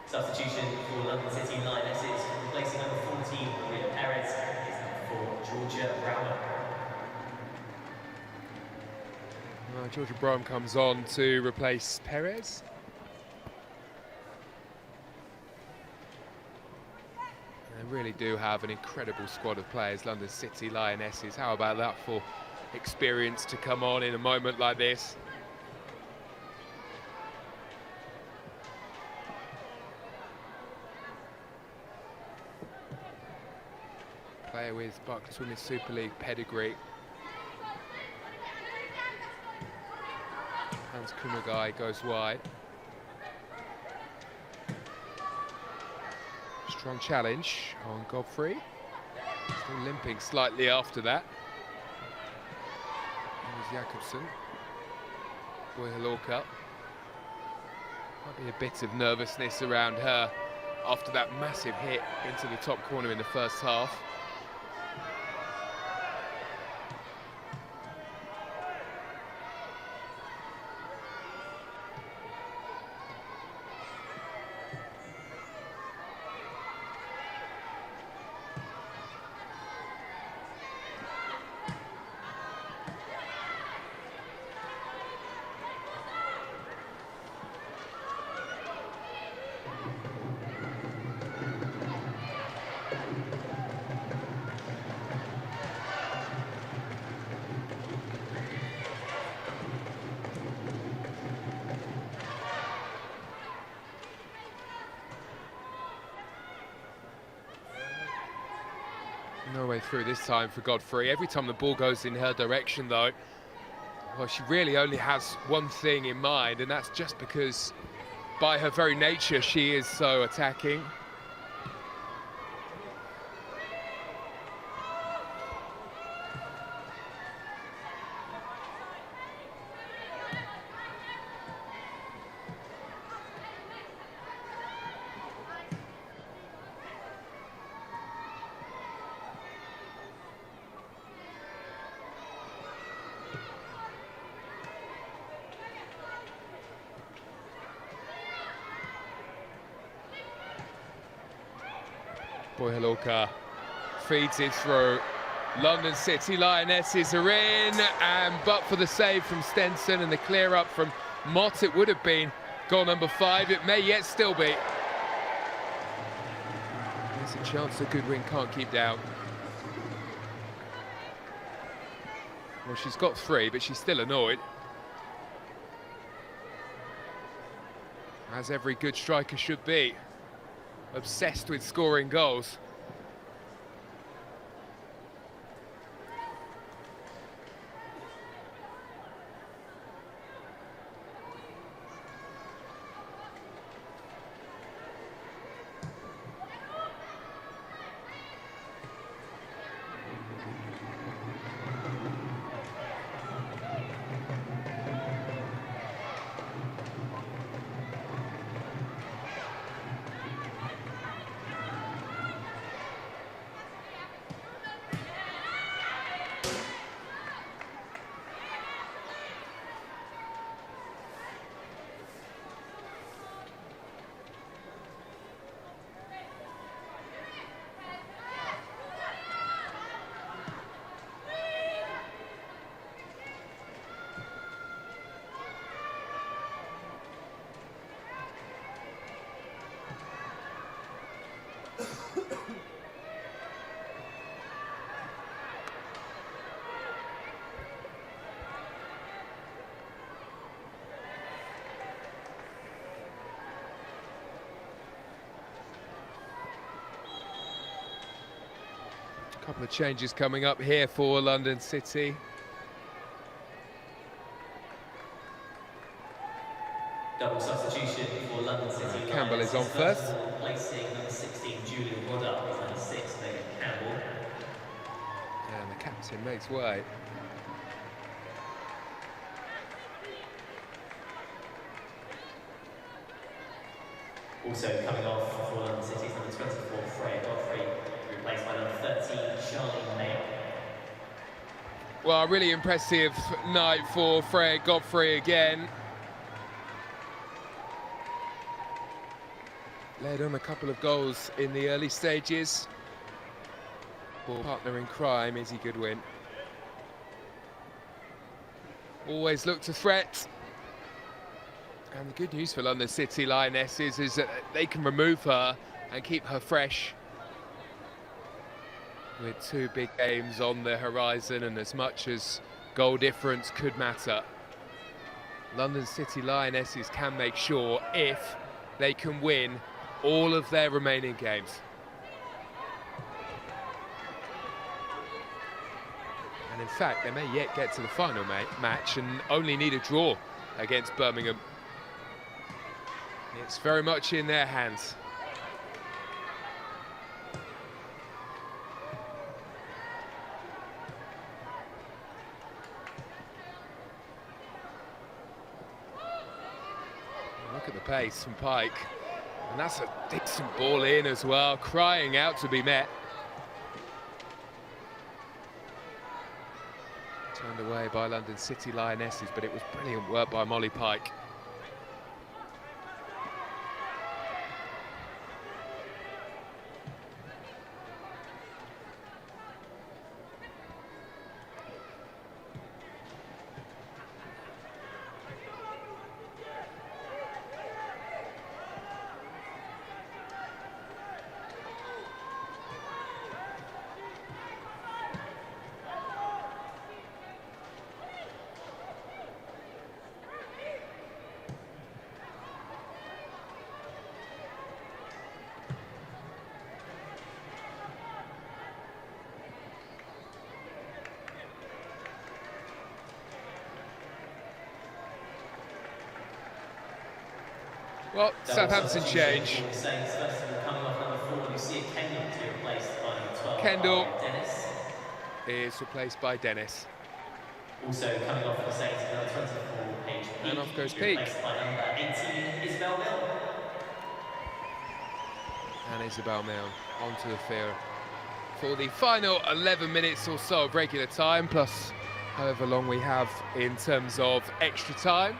Substitution for London City Lionesses, replacing number 14, Maria Perez, is number 4, Georgia Brown. Georgia Brown comes on to replace Perez. They really do have an incredible squad of players, London City Lionesses. How about that for experience to come on in a moment like this? Player with Barclays Women's Super League pedigree. Hans Kumagai goes wide. Strong challenge on Godfrey. Still limping slightly after that. There's Jakobsen. Boy-Hala. Might be a bit of nervousness around her after that massive hit into the top corner in the first half. No way through this time for Godfrey. Every time the ball goes in her direction, though, well, she really only has one thing in mind, and that's just because by her very nature she is so attacking. Boy-Hala feeds it through. London City Lionesses are in, and but for the save from Stenson and the clear up from Mott, it would have been goal number 5. It may yet still be. There's a chance that Goodwin can't keep down. Well, she's got 3, but she's still annoyed. as every good striker should be, obsessed with scoring goals. Couple of changes coming up here for London City. Double substitution for London City. Campbell is on first. Placing number 16, Julian Rodder, with number 6, Megan Campbell. And the captain makes way. Also coming off for London City's number 24, Freya Godfrey, replaced by number 13, Charlene Mayo. Well, a really impressive night for Freya Godfrey again. Led on a couple of goals in the early stages. Partner in crime, Izzy Goodwin. Always look to threat. And the good news for London City Lionesses is that they can remove her and keep her fresh. With two big games on the horizon and as much as goal difference could matter, London City Lionesses can make sure if they can win all of their remaining games. And in fact, they may yet get to the final match and only need a draw against Birmingham. It's very much in their hands. Look at the pace from Pike. And that's a decent ball in as well, crying out to be met. Turned away by London City Lionesses, but it was brilliant work by Molly Pike. Well, Southampton change. Kendall is replaced by Dennis. Also coming off for the Saints, number 24, Paige Peake. And off goes Peake. Replaced by number 18, Isabel Milne. And Isabel Milne onto the field for the final 11 minutes or so of regular time, plus however long we have in terms of extra time.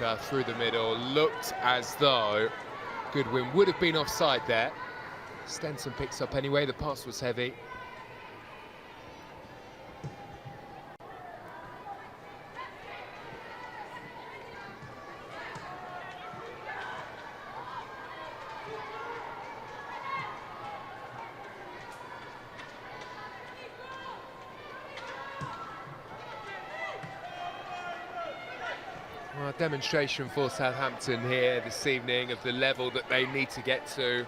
Well, through the middle, looked as though Goodwin would have been offside there. Stenson picks up anyway, the pass was heavy. A demonstration for Southampton here this evening of the level that they need to get to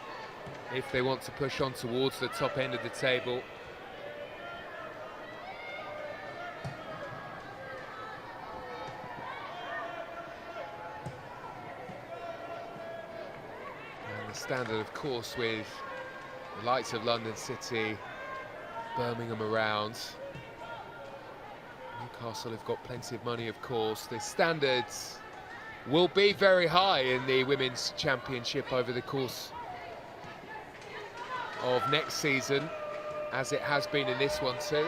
if they want to push on towards the top end of the table. And the standard, of course, with the likes of London City, Birmingham around. Newcastle have got plenty of money, of course. The standards will be very high in the Women's Championship over the course of next season, as it has been in this one too.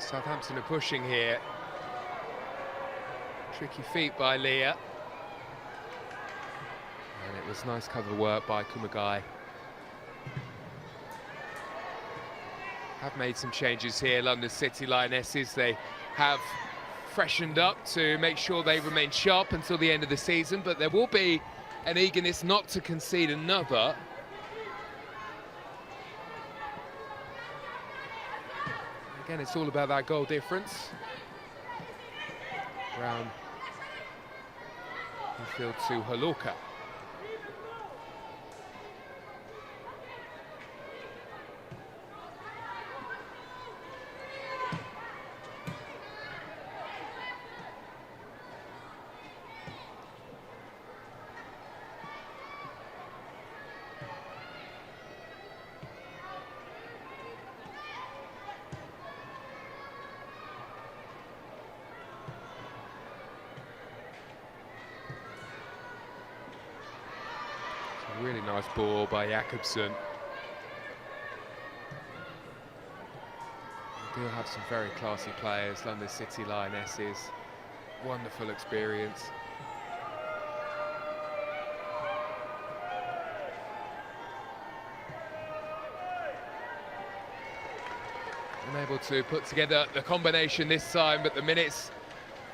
Southampton are pushing here. Tricky feet by Leah. And it was nice cover work by Kumagai. Have made some changes here, London City Lionesses. They have freshened up to make sure they remain sharp until the end of the season, but there will be an eagerness not to concede another. Again, it's all about that goal difference. Brown midfield to Haloka. Really nice ball by Jakobsen. They do have some very classy players, London City Lionesses. Wonderful experience. Unable to put together the combination this time, but the minutes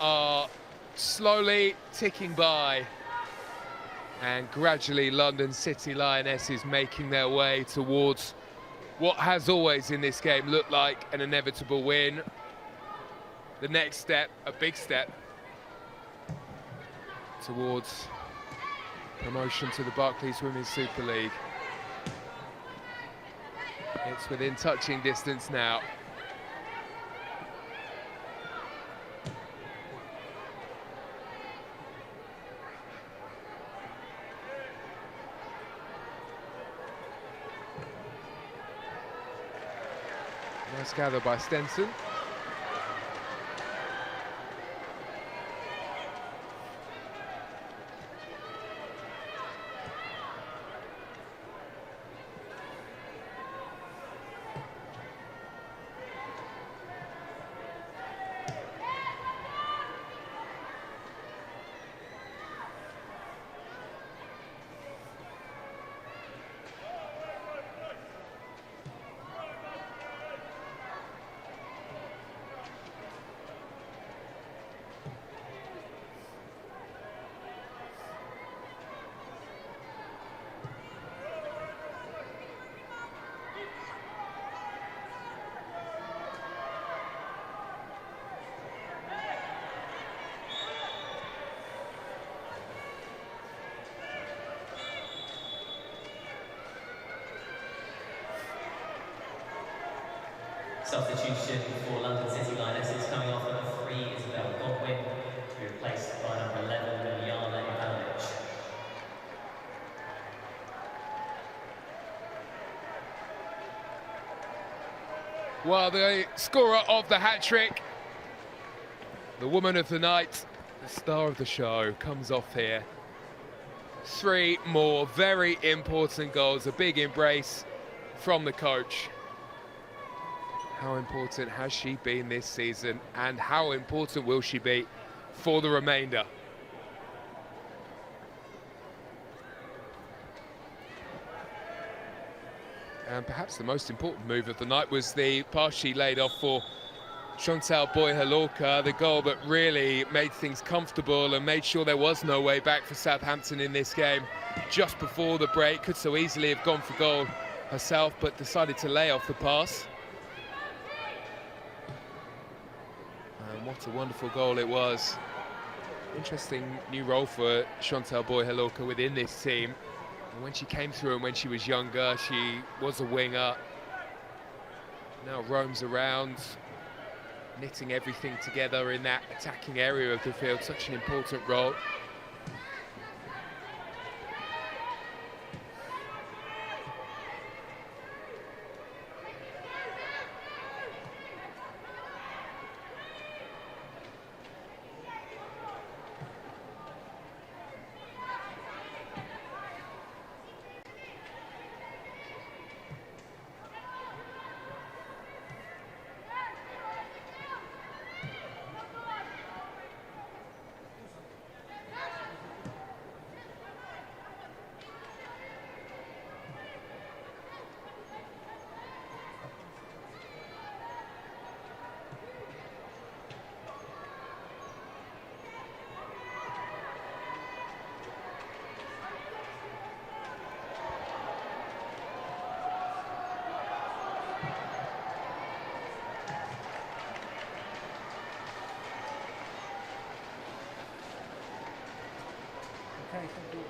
are slowly ticking by. And gradually London City Lionesses making their way towards what has always in this game looked like an inevitable win. The next step, a big step, towards promotion to the Barclays Women's Super League. It's within touching distance now. Nice gather by Stenson. Substitution for London City Lionesses coming off number 3 is Goodwin, to be replaced by number 11 Boy-Hala. Well, the scorer of the hat-trick, the woman of the night, the star of the show, comes off here. 3 more very important goals, a big embrace from the coach. How important has she been this season, and how important will she be for the remainder? And perhaps the most important move of the night was the pass she laid off for Boy-Hala, the goal that really made things comfortable and made sure there was no way back for Southampton in this game. Just before the break, could so easily have gone for goal herself, but decided to lay off the pass. And what a wonderful goal it was. Interesting new role for Boy-Hala within this team. And when she came through and when she was younger, she was a winger. Now roams around, knitting everything together in that attacking area of the field. Such an important role. Okay, thank you.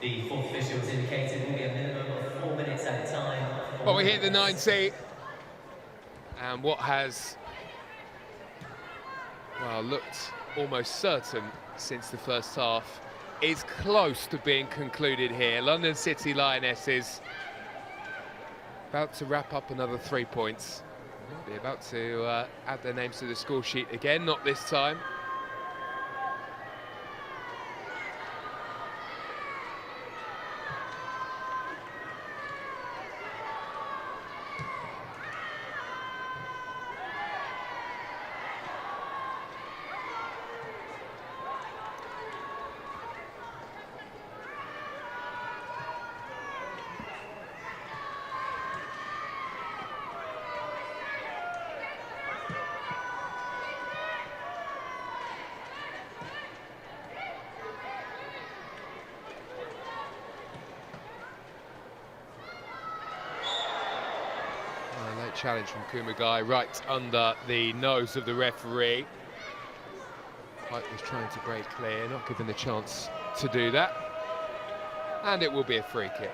The fourth official has indicated will be a minimum of 4 minutes at a time. But we hit the 90, and what has, well, looked almost certain since the first half is close to being concluded here. London City Lionesses about to wrap up another 3 points. They're about to add their names to the score sheet again, not this time. Challenge from Kumagai right under the nose of the referee. White was trying to break clear, not given the chance to do that. And it will be a free kick.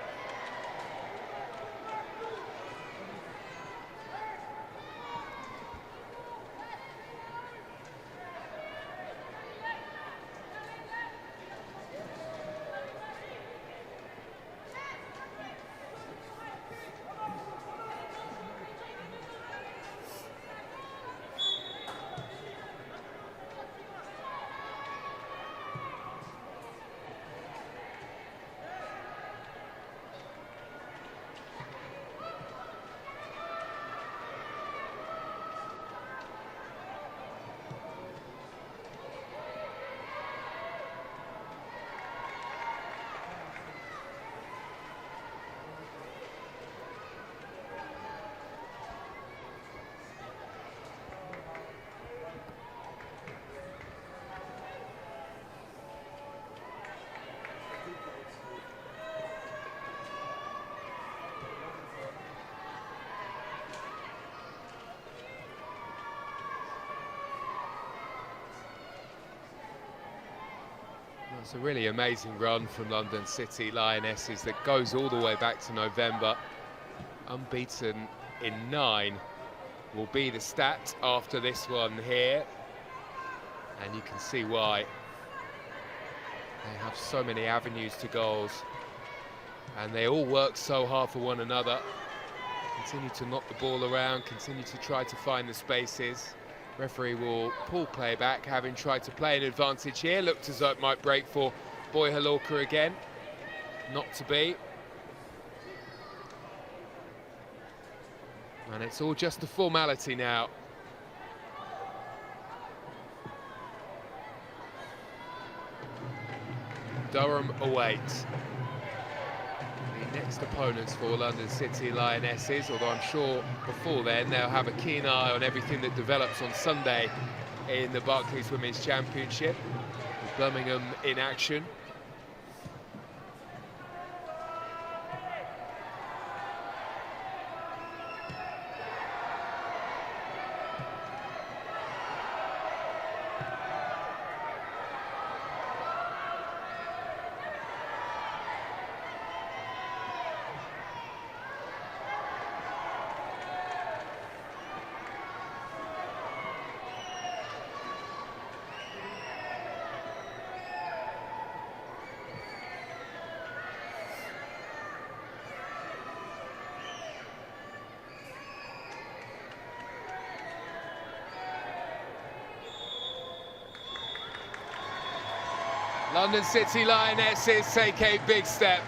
It's a really amazing run from London City Lionesses that goes all the way back to November. Unbeaten in 9 will be the stat after this one here. And you can see why. They have so many avenues to goals. And they all work so hard for one another. Continue to knock the ball around, continue to try to find the spaces. Referee will pull play back, having tried to play an advantage here. Looked as though it might break for Boy-Hala again. Not to be. And it's all just a formality now. Durham awaits. The next opponents for London City Lionesses, although I'm sure before then they'll have a keen eye on everything that develops on Sunday in the Barclays Women's Championship, with Birmingham in action. London City Lionesses take a big step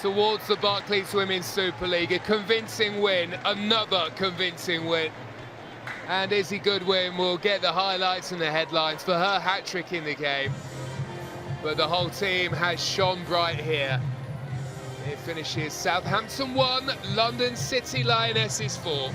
towards the Barclays Women's Super League. A convincing win, another convincing win. And Izzy Goodwin will get the highlights and the headlines for her hat-trick in the game. But the whole team has shone bright here. It finishes Southampton 1, London City Lionesses 4.